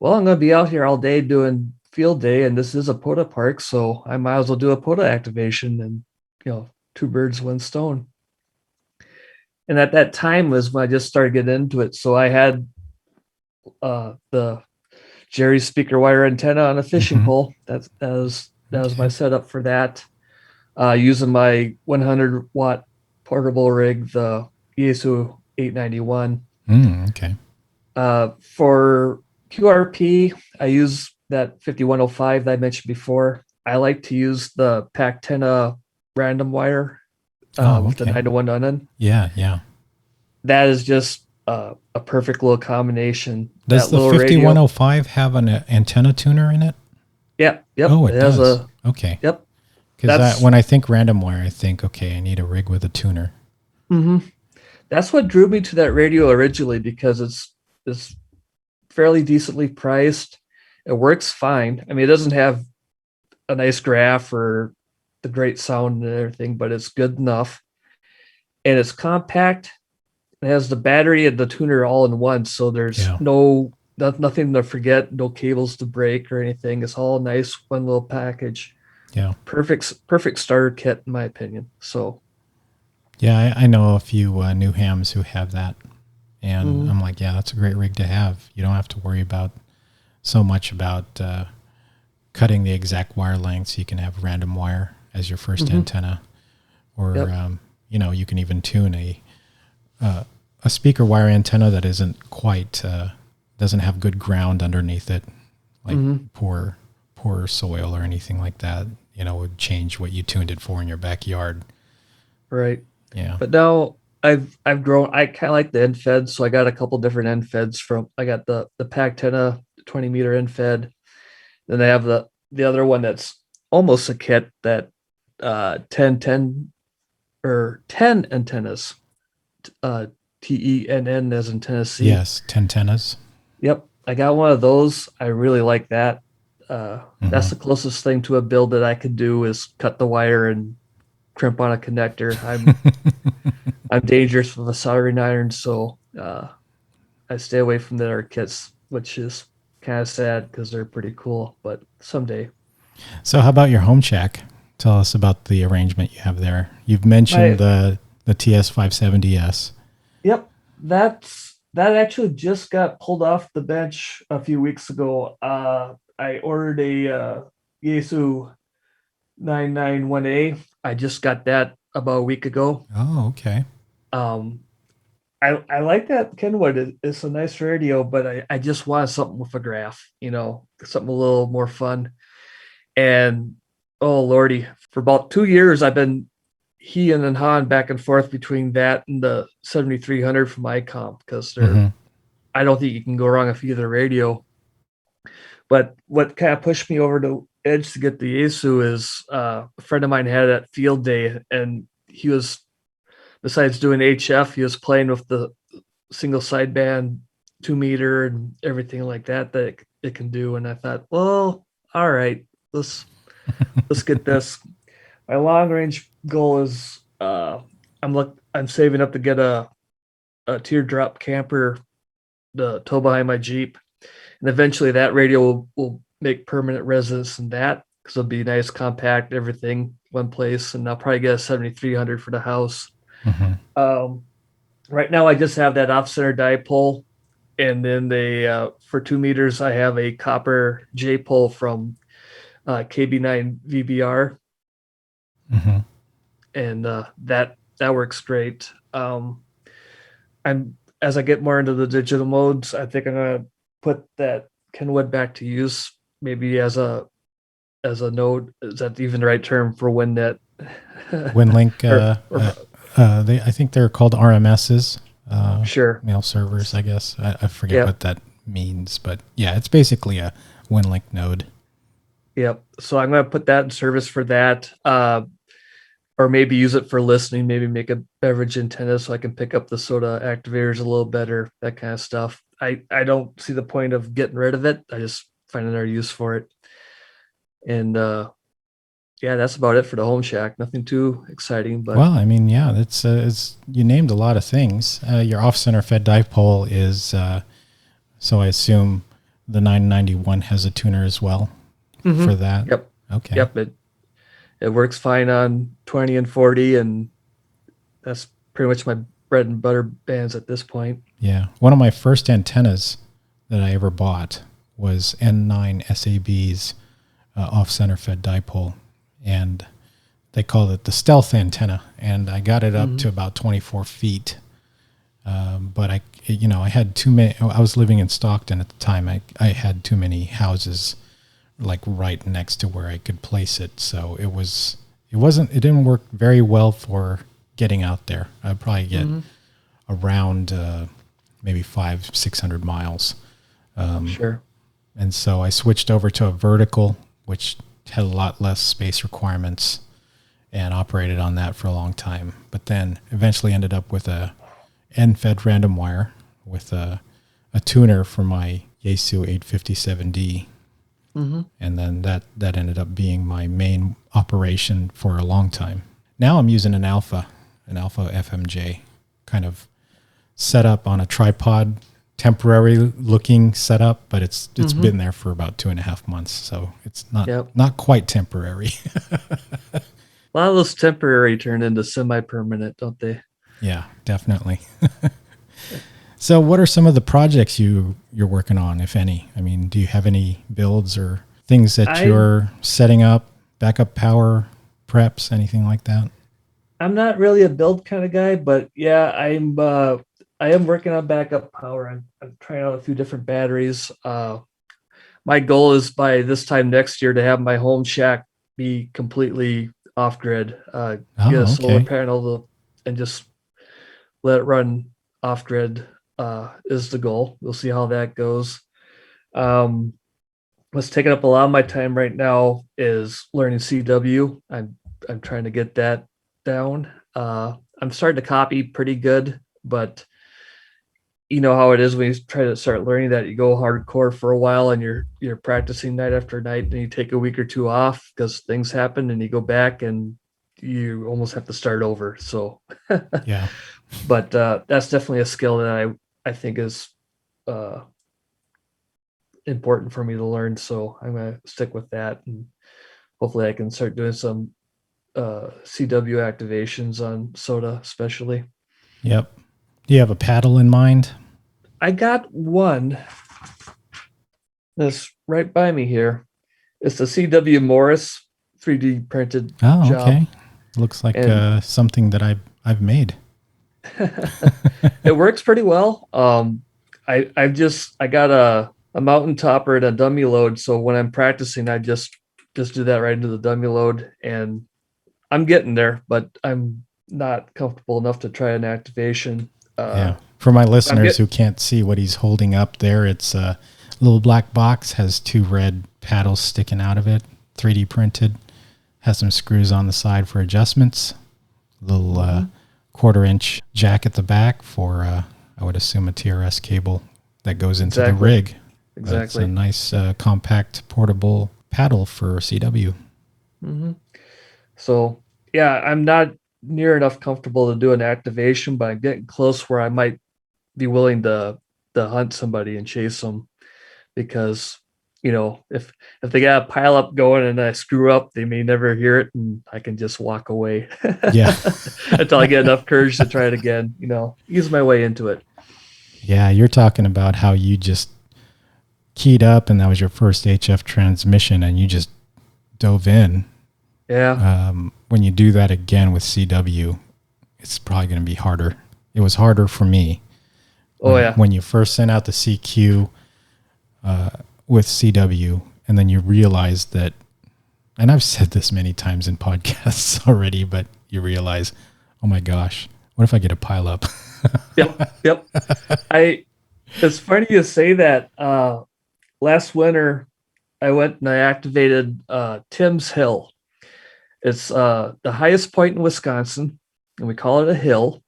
well, I'm going to be out here all day doing field day, and this is a POTA park, so I might as well do a POTA activation, and 2 birds, 1 stone. And at that time was when I just started getting into it. So I had the Jerry speaker wire antenna on a fishing pole. That was my setup for that. Using my 100 watt portable rig, the Yaesu 891. Okay. For QRP, I use that 5105 that I mentioned before. I like to use the Pactena random wire with the 9-to-1 unit. Yeah. That is just a perfect little combination. Does that the 5105 have an antenna tuner in it? Yeah. Yep. Oh, it does. Okay. Yep. Because when I think random wire, I think, okay, I need a rig with a tuner. Mm-hmm. That's what drew me to that radio originally, because it's fairly decently priced. It works fine. I mean, it doesn't have a nice graph or the great sound and everything, but it's good enough. And it's compact. It has the battery and the tuner all in one, so there's nothing to forget, no cables to break or anything. It's all nice, one little package. Yeah, perfect starter kit in my opinion. So, yeah, I know a few new hams who have that, and I'm like, yeah, that's a great rig to have. You don't have to worry about so much about cutting the exact wire length. You can have random wire as your first antenna, or you can even tune a speaker wire antenna that isn't quite doesn't have good ground underneath it, like poor soil or anything like that. Would change what you tuned it for in your backyard. Right. Yeah. But now I've grown. I kind of like the end feds, so I got a couple different end feds I got the Pactena 20 meter end fed. Then I have the other one that's almost a kit, that 10 antennas. TENN as in Tennessee. Yes, 10 antennas. Yep. I got one of those. I really like that. That's the closest thing to a build that I could do, is cut the wire and crimp on a connector. I'm dangerous with a soldering iron, so I stay away from the other kits, which is kind of sad because they're pretty cool, but someday. So how about your home shack? Tell us about the arrangement you have there. You've mentioned the TS570S. Yep. That actually just got pulled off the bench a few weeks ago. I ordered a Yaesu 991A. I just got that about a week ago. Oh, okay. I like that Kenwood. It's a nice radio, but I just wanted something with a graph, something a little more fun. And oh lordy, for about 2 years I've been heeing and hawing back and forth between that and the 7300 from ICOM, because I don't think you can go wrong with either radio. But what kind of pushed me over the edge to get the Yaesu is a friend of mine had that field day, and he was, besides doing HF, he was playing with the single sideband 2 meter and everything like that it can do. And I thought, well, all right, let's get this. My long range goal is I'm saving up to get a teardrop camper, the tow behind my Jeep, and eventually that radio will make permanent residence in that, because it'll be nice, compact, everything one place. And I'll probably get a 7300 for the house. Right now I just have that off-center dipole, and then for 2 meters I have a copper J pole from KB9 VBR. And that works great. As I get more into the digital modes, I think I'm gonna put that Kenwood back to use, maybe as a node. Is that even the right term for WinNet? WinLink. I think they're called RMSs. Sure. Mail servers, I guess. I forget what that means, but yeah, it's basically a WinLink node. Yep. So I'm going to put that in service for that, or maybe use it for listening, maybe make a beverage antenna so I can pick up the SOTA activators a little better, that kind of stuff. I don't see the point of getting rid of it. I just find another use for it. And that's about it for the home shack. Nothing too exciting, but well, I mean, yeah, it's you named a lot of things. Your off-center fed dipole is so I assume the 991 has a tuner as well for that. Yep. Okay. Yep. It works fine on 20 and 40, and that's pretty much my bread and butter bands at this point. Yeah. One of my first antennas that I ever bought was N9 SAB's off-center fed dipole. And they called it the stealth antenna. And I got it up to about 24 feet. But I had too many. I was living in Stockton at the time. I had too many houses like right next to where I could place it. So it didn't work very well for getting out there. I'd probably get around maybe 500-600 miles. Sure. And so I switched over to a vertical, which had a lot less space requirements, and operated on that for a long time. But then eventually ended up with a end-fed random wire with a tuner for my Yaesu 857D. And then that ended up being my main operation for a long time. Now I'm using an Alpha FMJ kind of set up on a tripod, temporary looking setup, but it's been there for about 2.5 months. So it's not quite temporary. A lot of those temporary turn into semi-permanent, don't they? Yeah, definitely. So what are some of the projects you're working on, if any? I mean, do you have any builds or things that you're setting up, backup power, preps, anything like that? I'm not really a build kind of guy, but yeah, I am working on backup power. I'm trying out a few different batteries. My goal is by this time next year to have my home shack be completely off grid. Get a solar panel and just let it run off grid is the goal. We'll see how that goes. What's taking up a lot of my time right now is learning CW. I'm trying to get that down. I'm starting to copy pretty good, but you know how it is when you try to start learning that. You go hardcore for a while and you're practicing night after night, and you take a week or two off because things happen, and you go back and you almost have to start over. So yeah, but that's definitely a skill that I think is important for me to learn. So I'm going to stick with that, and hopefully I can start doing some CW activations on SOTA especially. Yep. Do you have a paddle in mind? I got one that's right by me here. It's the CW Morris 3D printed job. Okay. Looks like something that I've made. It works pretty well. I got a mountain topper and a dummy load, so when I'm practicing, I just do that right into the dummy load, and I'm getting there, but I'm not comfortable enough to try an activation. Yeah. For my listeners who can't see what he's holding up there, it's a little black box, has 2 red paddles sticking out of it, 3D printed, has some screws on the side for adjustments, little 1/4-inch jack at the back for, I would assume, a TRS cable that goes into the rig. Exactly. It's a nice compact portable paddle for CW. So yeah, I'm not near enough comfortable to do an activation, but I'm getting close where I might be willing to hunt somebody and chase them, because you know, if they got a pile up going and I screw up, they may never hear it, and I can just walk away. Yeah. Until I get enough courage to try it again, ease my way into it. Yeah, you're talking about how you just keyed up and that was your first HF transmission and you just dove in. Yeah. When you do that again with CW, it's probably going to be harder. It was harder for me. When you first sent out the CQ with CW, and then you realize that, and I've said this many times in podcasts already, but you realize, oh my gosh, what if I get a pile up? Yep. It's funny you say that. Last winter, I went and I activated Tim's Hill. It's the highest point in Wisconsin, and we call it a hill,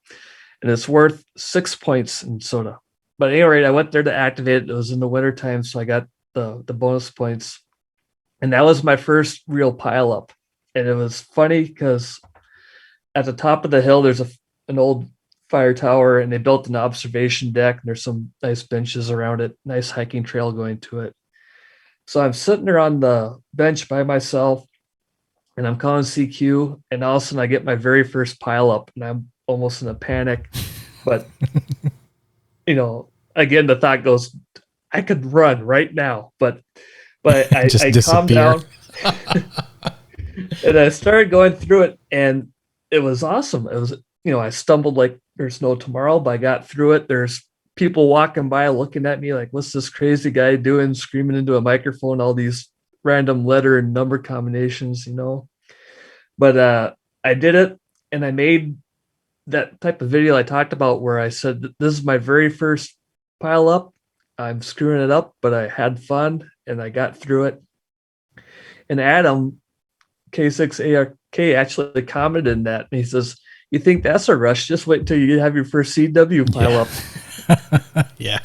and it's worth 6 points in SOTA. But at any rate, I went there to activate it. It was in the winter time, so I got the bonus points, and that was my first real pile up. And it was funny because at the top of the hill, there's an old fire tower, and they built an observation deck, and there's some nice benches around it, nice hiking trail going to it. So I'm sitting there on the bench by myself, and I'm calling CQ, and all of a sudden I get my very first pile up, and I'm almost in a panic. But, again, the thought goes, I could run right now, but I calmed down and I started going through it, and it was awesome. It was, I stumbled like there's no tomorrow, but I got through it. There's people walking by looking at me like, what's this crazy guy doing, screaming into a microphone, all these random letter and number combinations, But I did it, and I made that type of video I talked about where I said, this is my very first pile up. I'm screwing it up, but I had fun and I got through it. And Adam K6ARK actually commented in that, and he says, you think that's a rush? Just wait until you have your first CW pile up. Yeah.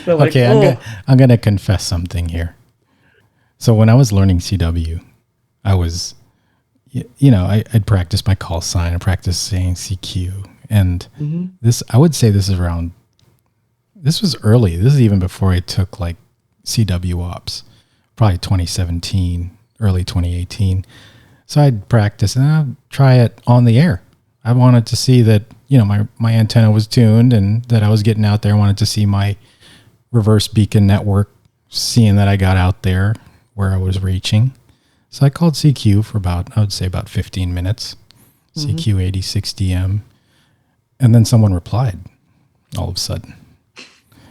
So okay, I'm gonna confess something here. So when I was learning CW, I was, I'd practice my call sign, I practice saying CQ, and I would say this was early. This is even before I took like CW ops, probably 2017, early 2018. So I'd practice and I'd try it on the air. I wanted to see that, my antenna was tuned and that I was getting out there. I wanted to see my reverse beacon network, seeing that I got out there where I was reaching. So I called CQ for about 15 minutes, CQ 86DM. And then someone replied all of a sudden.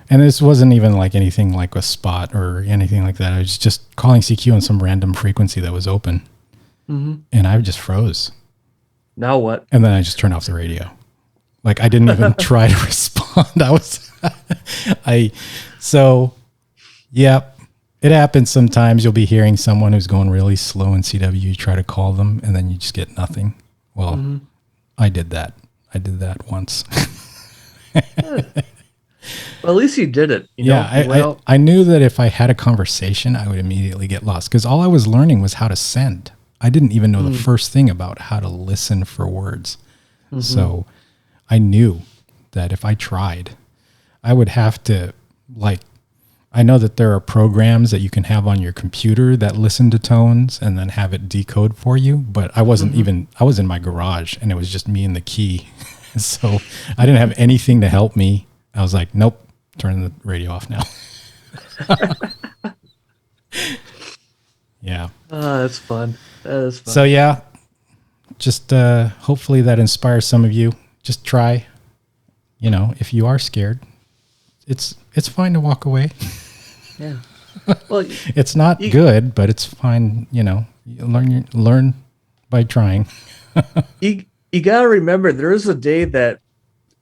And this wasn't even like anything like a spot or anything like that. I was just calling CQ on some random frequency that was open. And I just froze. Now what? And then I just turned off the radio. Like I didn't even try to respond. It happens sometimes. You'll be hearing someone who's going really slow in CW. You try to call them and then you just get nothing. Well, I did that. I did that once. Well, at least you did it. I knew that if I had a conversation, I would immediately get lost because all I was learning was how to send. I didn't even know the first thing about how to listen for words. So I knew that if I tried, I would have to I know that there are programs that you can have on your computer that listen to tones and then have it decode for you. But I wasn't I was in my garage and it was just me and the key. So I didn't have anything to help me. I was like, nope, turn the radio off now. Yeah. Oh, that's fun. That is fun. So yeah, just hopefully that inspires some of you. Just try, if you are scared, it's fine to walk away. Yeah. Well, it's not good, but it's fine. You learn by trying. you got to remember, there is a day that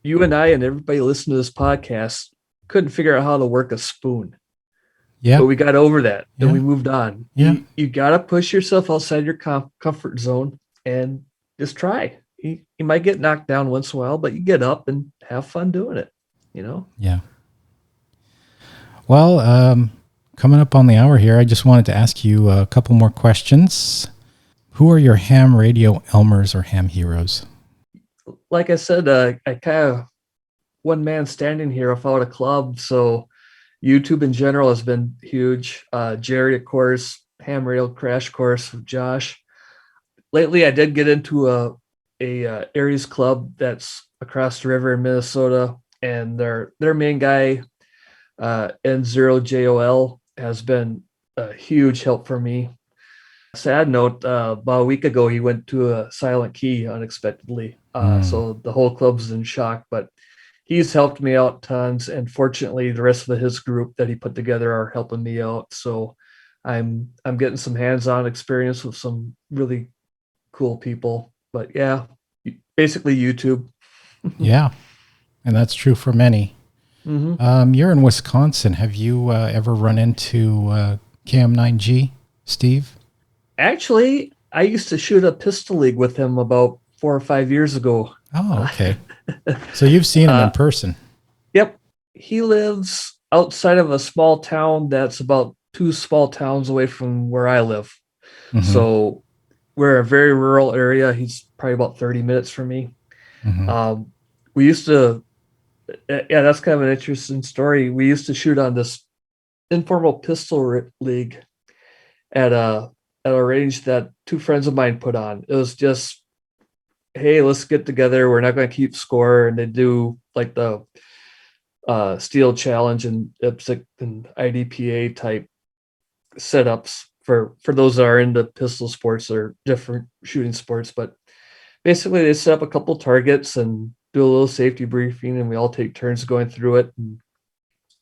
you and I and everybody listening to this podcast couldn't figure out how to work a spoon. Yeah. But we got over that and we moved on. Yeah. You got to push yourself outside your comfort zone and just try. You might get knocked down once in a while, but you get up and have fun doing it, Yeah. Well, coming up on the hour here, I just wanted to ask you a couple more questions. Who are your ham radio Elmers or ham heroes? Like I said, I kind of one man standing here without a club. So YouTube in general has been huge. Jerry, of course, ham radio crash course with Josh. Lately, I did get into a Aries club that's across the river in Minnesota, and their main guy, N0JOL, has been a huge help for me. Sad note, about a week ago, he went to a silent key unexpectedly. So the whole club's in shock, but he's helped me out tons. And fortunately, the rest of his group that he put together are helping me out. So I'm getting some hands-on experience with some really cool people. But yeah, basically YouTube. Yeah, and that's true for many. You're in Wisconsin. Have you ever run into KM9G, Steve? Actually, I used to shoot a pistol league with him about 4 or 5 years ago. Oh, okay. So you've seen him in person. Yep. He lives outside of a small town that's about 2 small towns away from where I live. So we're a very rural area. He's probably about 30 minutes from me. We used to, that's kind of an interesting story. We used to shoot on this informal pistol league at a range that 2 friends of mine put on. It was just hey, let's get together. We're not going to keep score. And they do like the steel challenge and IPSC and IDPA type setups for those that are into pistol sports or different shooting sports. But basically they set up a couple targets and do a little safety briefing, and we all take turns going through it. And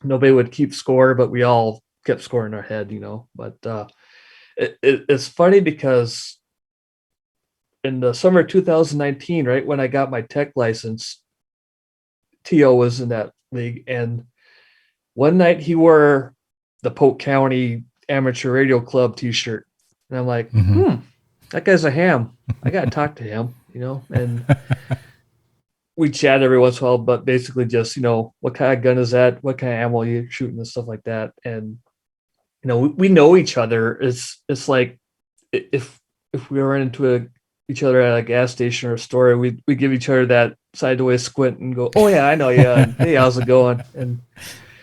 nobody would keep score, but we all kept score in our head, But it's funny because in the summer of 2019, right when I got my tech license, T.O. was in that league, and one night he wore the Polk County Amateur Radio Club T-shirt, and I'm like, that guy's a ham. I gotta talk to him, and we chat every once in a while, but basically just, what kind of gun is that? What kind of ammo are you shooting and stuff like that. And, we know each other. It's like if we run into each other at a gas station or a store, we give each other that sideways squint and go, oh yeah, I know you. And, hey, how's it going? And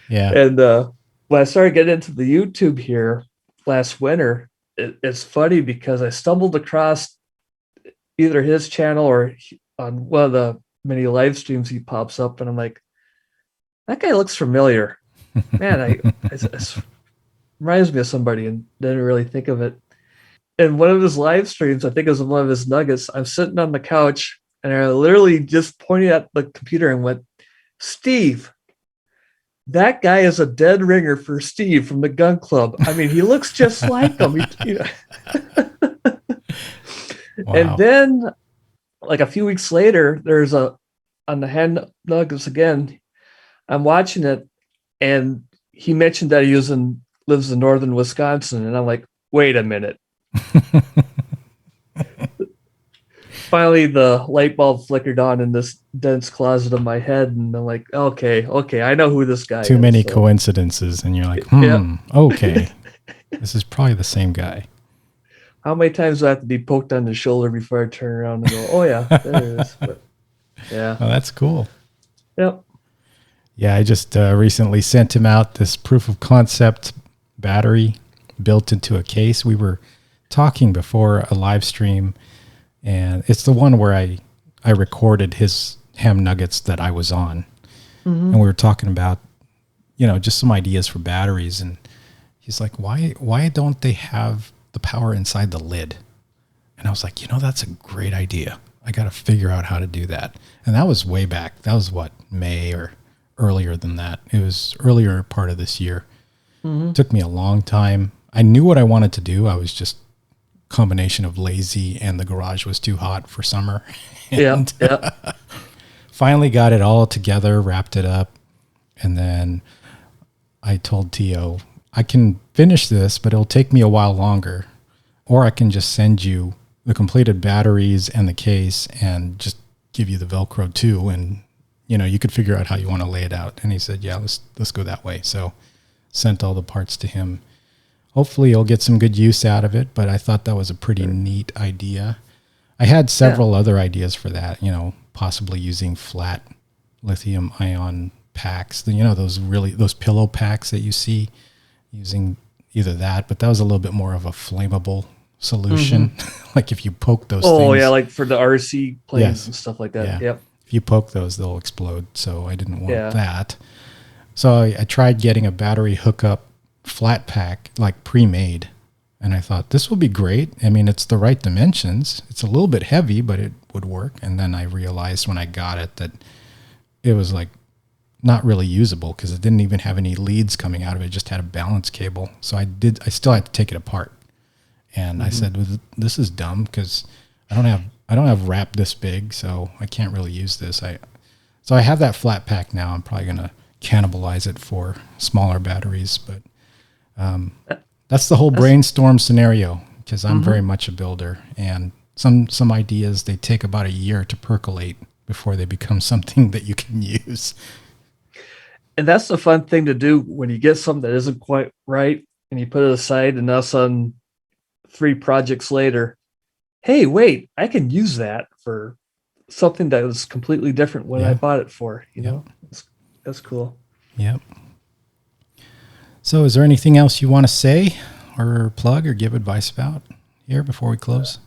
when I started getting into the YouTube here last winter, it's funny because I stumbled across either his channel or on one of the many live streams he pops up, and I'm like, that guy looks familiar. Man, it reminds me of somebody, and didn't really think of it. In one of his live streams, I think it was one of his nuggets, I'm sitting on the couch and I literally just pointed at the computer and went, Steve, that guy is a dead ringer for Steve from the gun club. I mean, he looks just like him. Wow. And then like a few weeks later, there's on the hand nuggets again, I'm watching it, and he mentioned that he lives in northern Wisconsin, and I'm like, wait a minute. Finally, the light bulb flickered on in this dense closet of my head, and I'm like, okay, I know who this guy is. Too many coincidences, and you're like, okay, this is probably the same guy. How many times do I have to be poked on the shoulder before I turn around and go, oh yeah, there it is. But, yeah. Oh, that's cool. Yep. Yeah, I just recently sent him out this proof of concept battery built into a case. We were talking before a live stream, and it's the one where I recorded his ham nuggets that I was on. And we were talking about, just some ideas for batteries. And he's like, why don't they have the power inside the lid? And I was like, that's a great idea. I got to figure out how to do that. And that was way back. That was May or earlier than that. It was earlier part of this year. It took me a long time. I knew what I wanted to do. I was just combination of lazy, and the garage was too hot for summer. And finally got it all together, wrapped it up. And then I told T.O., I can finish this, but it'll take me a while longer. Or I can just send you the completed batteries and the case and just give you the Velcro too. And, you could figure out how you want to lay it out. And he said, yeah, let's go that way. So sent all the parts to him. Hopefully he'll get some good use out of it, but I thought that was a pretty neat idea. I had several other ideas for that, possibly using flat lithium ion packs, those pillow packs that you see, using either that, but that was a little bit more of a flammable solution. Like if you poke those things. Oh yeah, like for the RC planes and stuff like that. Yeah. Yep. If you poke those, they'll explode. So I didn't want that. So I tried getting a battery hookup flat pack, like pre-made. And I thought this will be great. I mean, it's the right dimensions. It's a little bit heavy, but it would work. And then I realized when I got it that it was like not really usable because it didn't even have any leads coming out of it. It just had a balance cable. So I still had to take it apart. And I said, well, this is dumb because I don't have wrap this big, so I can't really use this. So I have that flat pack now. I'm probably going to cannibalize it for smaller batteries, but that's the whole brainstorm scenario because I'm very much a builder, and some ideas, they take about a year to percolate before they become something that you can use. And that's the fun thing to do when you get something that isn't quite right and you put it aside, and all of a sudden 3 projects later, hey, wait, I can use that for something that was completely different when I bought it for, That's cool. Yep. So is there anything else you want to say or plug or give advice about here before we close?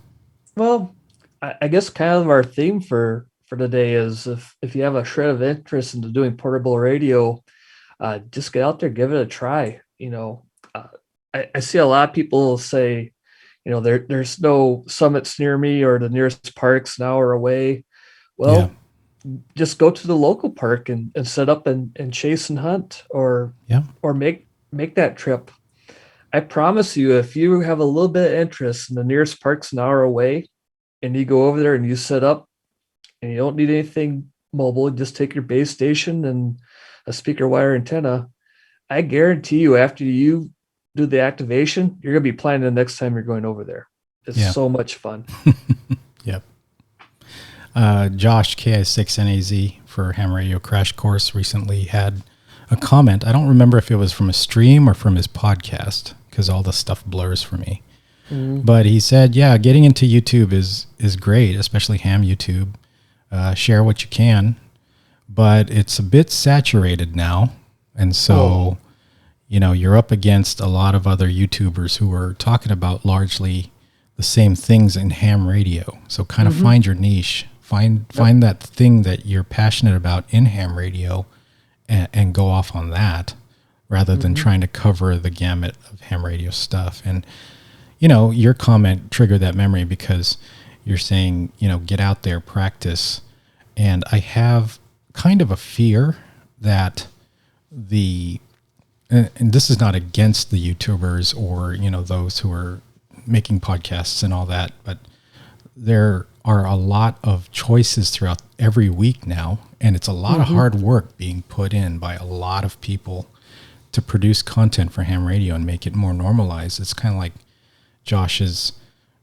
Well, I guess kind of our theme for today is if you have a shred of interest into doing portable radio, just get out there, give it a try. I see a lot of people say, there's no summits near me or the nearest park's an hour away. Well, just go to the local park and set up and chase and hunt or make that trip. I promise you, if you have a little bit of interest and the nearest park's an hour away and you go over there and you set up and you don't need anything mobile, just take your base station and a speaker wire antenna, I guarantee you after you do the activation, you're going to be planning the next time you're going over there. It's so much fun. Yep. Josh KI6NAZ for Ham Radio Crash Course recently had a comment. I don't remember if it was from a stream or from his podcast because all the stuff blurs for me. But he said, getting into YouTube is great, especially ham YouTube. Share what you can, but it's a bit saturated now. And so, you're up against a lot of other YouTubers who are talking about largely the same things in ham radio. So kind of find your niche, find that thing that you're passionate about in ham radio and go off on that rather than trying to cover the gamut of ham radio stuff. And, your comment triggered that memory because you're saying, get out there, practice. And I have kind of a fear that and this is not against the YouTubers or, those who are making podcasts and all that, but there are a lot of choices throughout every week now. And it's a lot of hard work being put in by a lot of people to produce content for ham radio and make it more normalized. It's kind of like Josh's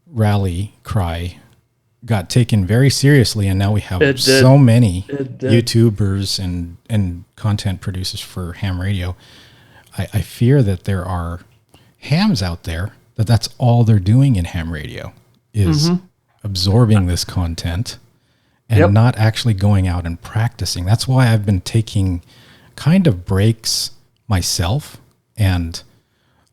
rally cry got taken very seriously, and now we have so many YouTubers and content producers for ham radio. I fear that there are hams out there that's all they're doing in ham radio is absorbing this content and not actually going out and practicing. That's why I've been taking kind of breaks myself, and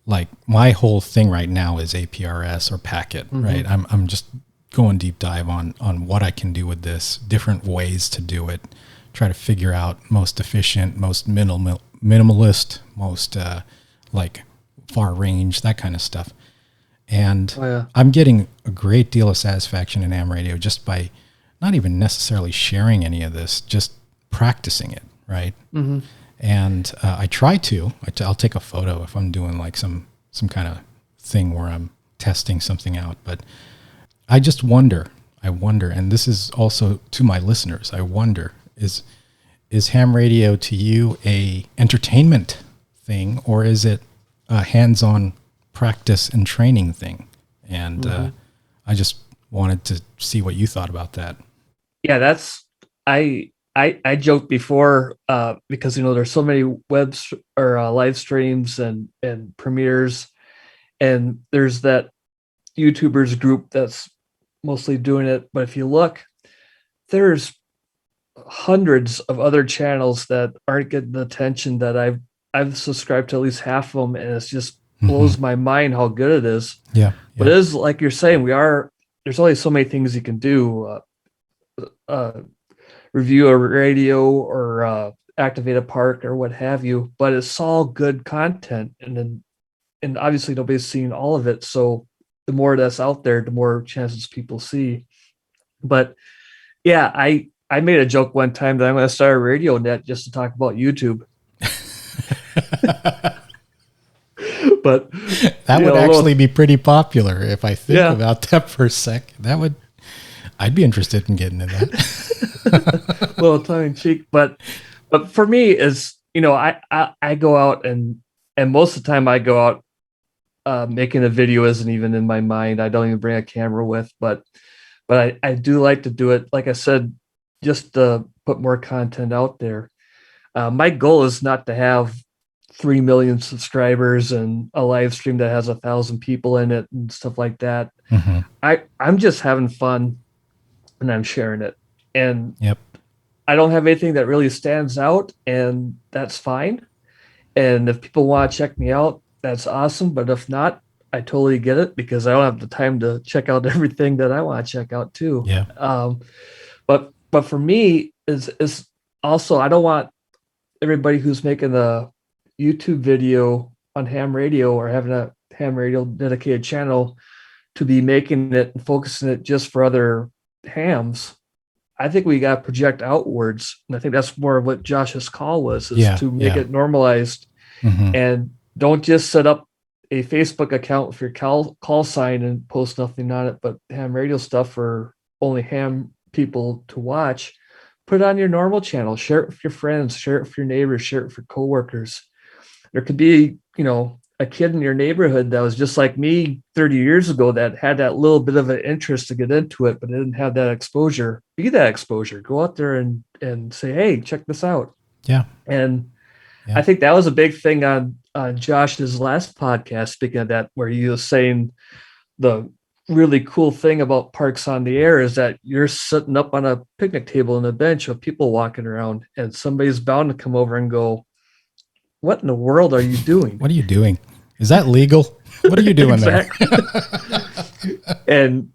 like my whole thing right now is APRS or packet, right? I'm just going deep dive on what I can do with this, different ways to do it, try to figure out most efficient, most minimalist, most like far range, that kind of stuff. And I'm getting a great deal of satisfaction in ham radio just by not even necessarily sharing any of this, just practicing it, right? And I try to. I'll take a photo if I'm doing like some kind of thing where I'm testing something out. But I just wonder, and this is also to my listeners, I wonder, is ham radio to you a entertainment thing, or is it a hands-on practice and training thing? And I just wanted to see what you thought about that. Yeah, that's I joked before because there's so many webs or live streams and premieres, and there's that YouTubers group that's mostly doing it. But if you look, there's hundreds of other channels that aren't getting the attention that I've subscribed to at least half of them, and it just blows my mind how good it is. Yeah. But it is like you're saying, there's only so many things you can do. Review a radio or activate a park or what have you, but it's all good content, and obviously nobody's seen all of it. So the more that's out there, the more chances people see. But yeah, I made a joke one time that I'm going to start a radio net just to talk about YouTube. But that would actually be pretty popular if I think about that for a sec. I'd be interested in getting into that. A little tongue in cheek, but for me is, I go out and most of the time I go out making a video isn't even in my mind. I don't even bring a camera with, but I do like to do it, like I said, just to put more content out there. My goal is not to have 3 million subscribers and a live stream that has 1,000 people in it and stuff like that. I'm just having fun and I'm sharing it. And I don't have anything that really stands out, and that's fine. And if people want to check me out, that's awesome. But if not, I totally get it because I don't have the time to check out everything that I want to check out too. Yeah. But for me is also, I don't want everybody who's making a YouTube video on ham radio or having a ham radio dedicated channel to be making it and focusing it just for other hams. I think we got to project outwards. And I think that's more of what Josh's call was, to make it normalized. And don't just set up a Facebook account with your call sign and post nothing on it, but ham radio stuff for only ham people to watch. Put it on your normal channel, share it with your friends, share it with your neighbors, share it with your coworkers. There could be, a kid in your neighborhood that was just like me 30 years ago that had that little bit of an interest to get into it, but didn't have that exposure. Be that exposure. Go out there and say, hey, check this out. Yeah. And I think that was a big thing on Josh's last podcast, speaking of that, where he was saying the really cool thing about Parks on the Air is that you're sitting up on a picnic table and a bench of people walking around, and somebody's bound to come over and go, what in the world are you doing? What are you doing? Is that legal? What are you doing there? And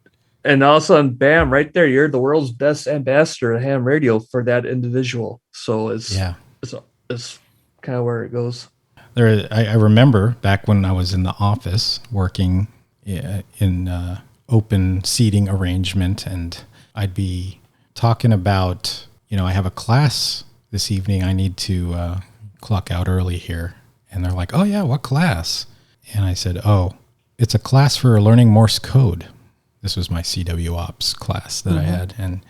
all of a sudden, bam, right there, you're the world's best ambassador of ham radio for that individual. So it's kind of where it goes. I remember back when I was in the office working in open seating arrangement, and I'd be talking about, I have a class this evening. I need to clock out early here. And they're like, oh yeah, what class? And I said, oh, it's a class for learning Morse code. This was my CW Ops class that I had. And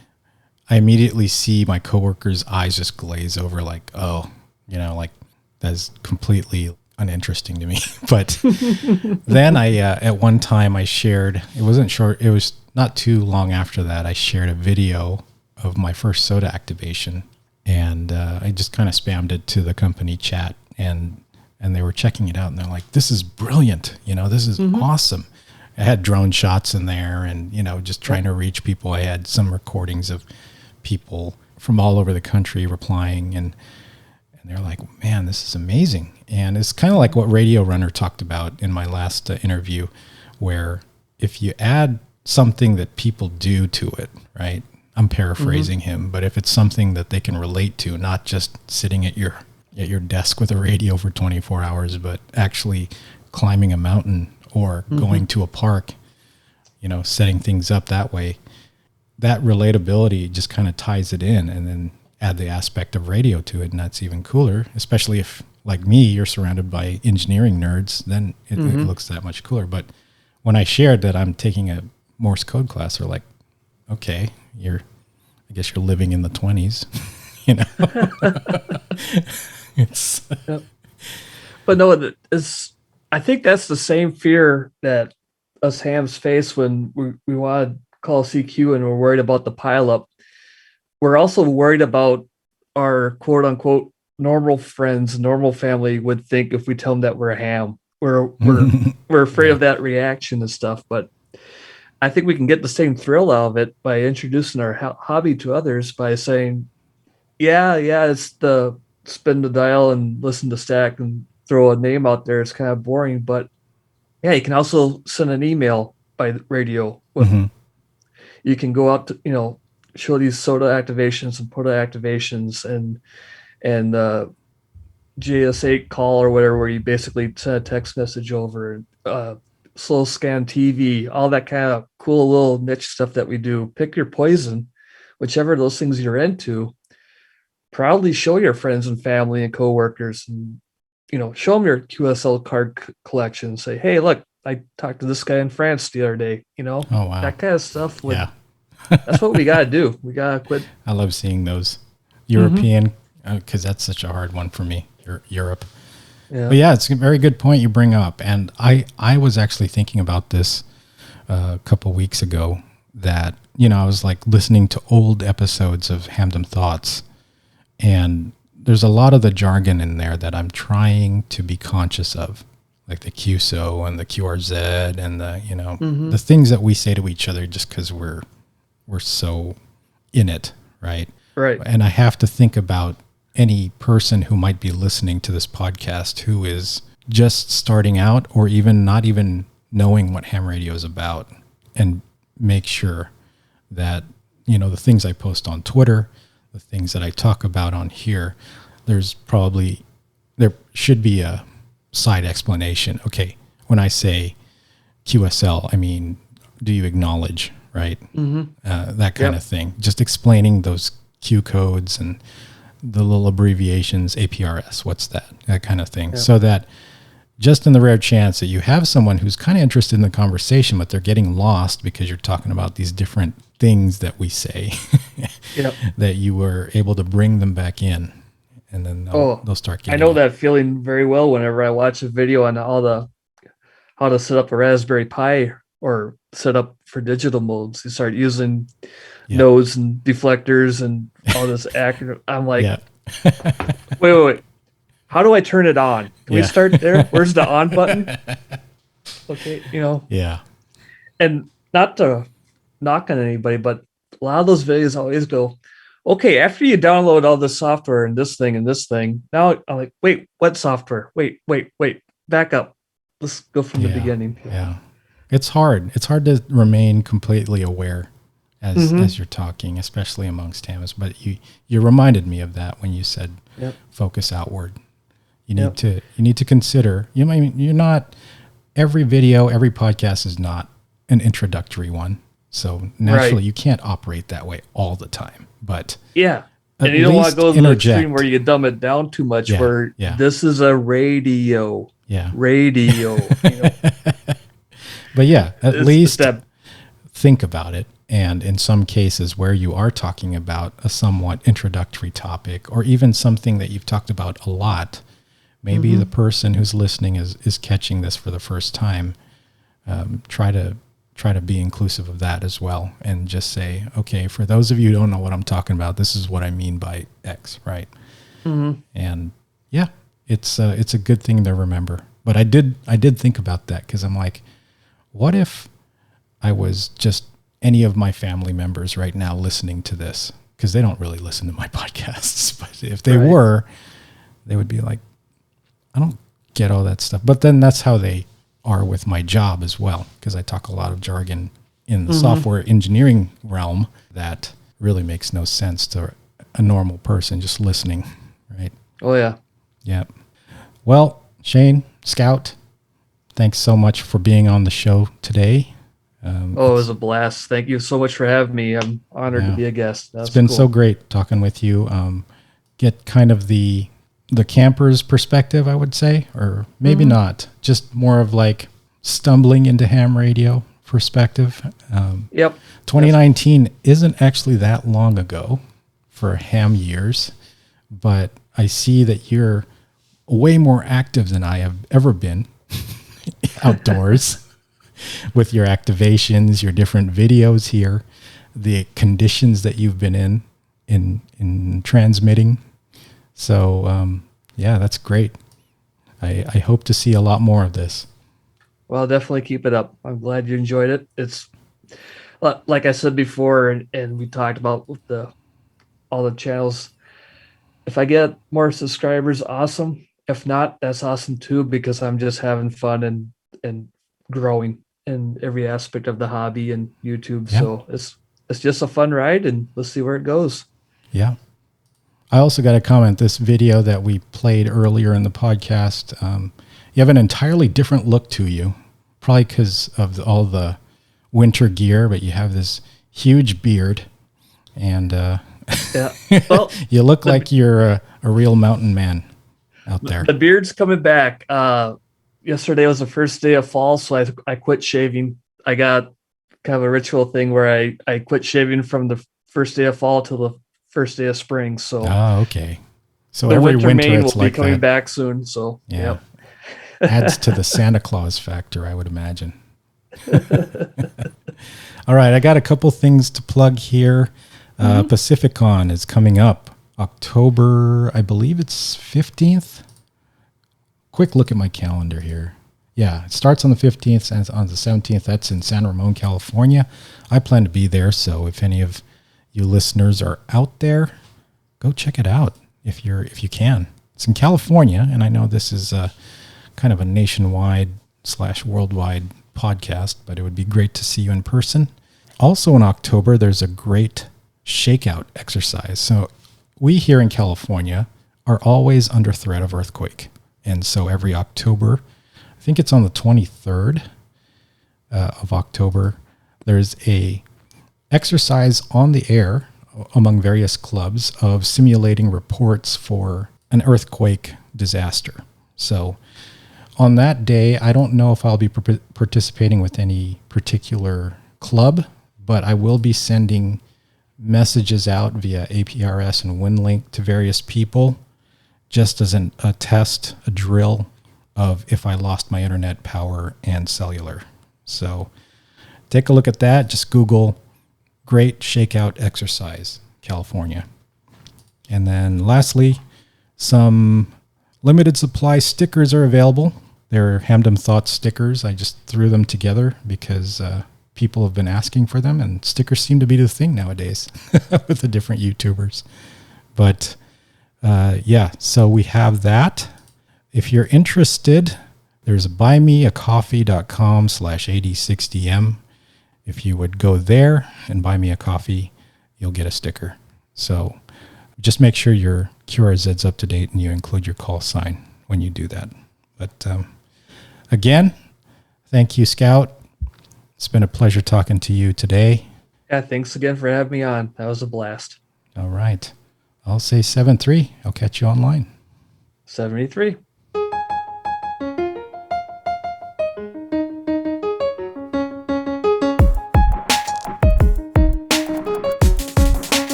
I immediately see my coworkers' eyes just glaze over like, oh, like that's completely uninteresting to me. But then at one time I shared, it wasn't short, it was not too long after that, I shared a video of my first SOTA activation. And I just kind of spammed it to the company chat, and they were checking it out, and they're like, this is brilliant. This is awesome. I had drone shots in there and, just trying to reach people. I had some recordings of people from all over the country replying, and they're like, man, this is amazing. And it's kind of like what Radio Runner talked about in my last interview, where if you add something that people do to it, right? I'm paraphrasing him, but if it's something that they can relate to, not just sitting at your desk with a radio for 24 hours, but actually climbing a mountain or going to a park, setting things up that way, that relatability just kind of ties it in, and then add the aspect of radio to it. And that's even cooler, especially if, like me, you're surrounded by engineering nerds, then it looks that much cooler. But when I shared that I'm taking a Morse code class, they're like, okay, I guess you're living in the 20s, But no, I think that's the same fear that us hams face when we want to call CQ and we're worried about the pileup. We're also worried about our quote unquote normal friends, normal family would think if we tell them that we're a ham. We're afraid of that reaction and stuff, but I think we can get the same thrill out of it by introducing our hobby to others by saying, yeah, it's the spin the dial and listen to stack and throw a name out there. It's kind of boring, but yeah, you can also send an email by radio. You can go out to, show these SOTA activations and POTA activations and JS8 call or whatever, where you basically send a text message over, slow scan TV, all that kind of cool little niche stuff that we do. Pick your poison, whichever of those things you're into. Proudly show your friends and family and coworkers, and show them your QSL card collection. Say, hey, look, I talked to this guy in France the other day. Oh wow, that kind of stuff. That's what we gotta do. We gotta quit. I love seeing those European, because that's such a hard one for me. Europe. Yeah. But yeah, it's a very good point you bring up. And I was actually thinking about this a couple weeks ago, that, I was like listening to old episodes of Hamdom Thoughts, and there's a lot of the jargon in there that I'm trying to be conscious of, like the QSO and the QRZ and the, the things that we say to each other just because we're so in it, right? Right. And I have to think about any person who might be listening to this podcast who is just starting out or even not even knowing what ham radio is about and make sure that, the things I post on Twitter, the things that I talk about on here, there should be a side explanation. Okay, when I say QSL, I mean, do you acknowledge, right? That kind of thing. Just explaining those Q codes and the little abbreviations, APRS, what's that? That kind of thing. Yep. So that just in the rare chance that you have someone who's kind of interested in the conversation, but they're getting lost because you're talking about these different things that we say, that you were able to bring them back in, and then they'll start getting I know that feeling very well whenever I watch a video on how to set up a Raspberry Pi or set up for digital modes. You start using nodes and deflectors and all this acronym. I'm like, wait. How do I turn it on? Can we start there? Where's the on button? Okay, Yeah. And not to knock on anybody, but a lot of those videos always go, okay, after you download all this software and this thing, now I'm like, wait, what software? Wait, back up. Let's go from the beginning. Yeah. It's hard. It's hard to remain completely aware as you're talking, especially amongst hammers. But you reminded me of that when you said focus outward. You need to consider, you're not, every video, every podcast is not an introductory one. So naturally you can't operate that way all the time, but and you don't want to go to the extreme where you dumb it down too much, this is a radio. Radio. But at least think about it. And in some cases where you are talking about a somewhat introductory topic, or even something that you've talked about a lot, maybe the person who's listening is catching this for the first time. Try to be inclusive of that as well, and just say, okay, for those of you who don't know what I'm talking about, this is what I mean by X, right? And it's a good thing to remember. But I did think about that, because I'm like, what if I was just any of my family members right now listening to this? Because they don't really listen to my podcasts, but if they were, they would be like, I don't get all that stuff. But then that's how they are with my job as well, because I talk a lot of jargon in the software engineering realm that really makes no sense to a normal person just listening, right? Oh, yeah. Yeah. Well, Shane, Scout, thanks so much for being on the show today. It was a blast. Thank you so much for having me. I'm honored to be a guest. It's been so great talking with you. Get kind of the camper's perspective, I would say, or maybe not, just more of like stumbling into ham radio perspective. 2019 isn't actually that long ago for ham years, but I see that you're way more active than I have ever been outdoors with your activations, your different videos here, the conditions that you've been in transmitting. So, that's great. I hope to see a lot more of this. Well, definitely keep it up. I'm glad you enjoyed it. It's like I said before, and we talked about with all the channels. If I get more subscribers, awesome. If not, that's awesome too, because I'm just having fun and growing in every aspect of the hobby and YouTube. Yeah. So it's just a fun ride, and let's see where it goes. Yeah. I also got a comment, this video that we played earlier in the podcast. You have an entirely different look to you, probably because of all the winter gear, but you have this huge beard, and well, you look like you're a real mountain man out there. The beard's coming back. Yesterday was the first day of fall, so I quit shaving. I got kind of a ritual thing where I quit shaving from the first day of fall till the first day of spring. So okay. So every winter mane it's will like be coming that. Back soon. So yeah. Adds to the Santa Claus factor, I would imagine. All right, I got a couple things to plug here. Pacificon is coming up October, I believe it's 15th. Quick look at my calendar here. Yeah, it starts on the 15th and on the 17th. That's in San Ramon, California. I plan to be there, so if any of you listeners are out there, go check it out if you can. It's in California, and I know this is kind of a nationwide / worldwide podcast, but it would be great to see you in person. Also in October, there's a great shakeout exercise. So we here in California are always under threat of earthquake. And so every October, I think it's on the 23rd of October, there's a exercise on the air among various clubs of simulating reports for an earthquake disaster. So on that day, I don't know if I'll be participating with any particular club, but I will be sending messages out via APRS and WinLink to various people just as a test, a drill of if I lost my internet, power, and cellular. So take a look at that. Just Google Great Shakeout Exercise, California. And then lastly, some limited supply stickers are available. They're Hamdom Thoughts stickers. I just threw them together because people have been asking for them, and stickers seem to be the thing nowadays with the different YouTubers. But so we have that. If you're interested, there's buymeacoffee.com/8060M. If you would go there and buy me a coffee, you'll get a sticker. So just make sure your QRZ's up to date and you include your call sign when you do that. But again, thank you, Scout. It's been a pleasure talking to you today. Yeah, thanks again for having me on. That was a blast. All right. I'll say 7-3. I'll catch you online. 73.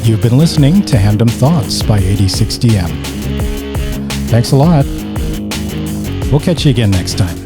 You've been listening to Hamdom Thoughts by 8060M. Thanks a lot. We'll catch you again next time.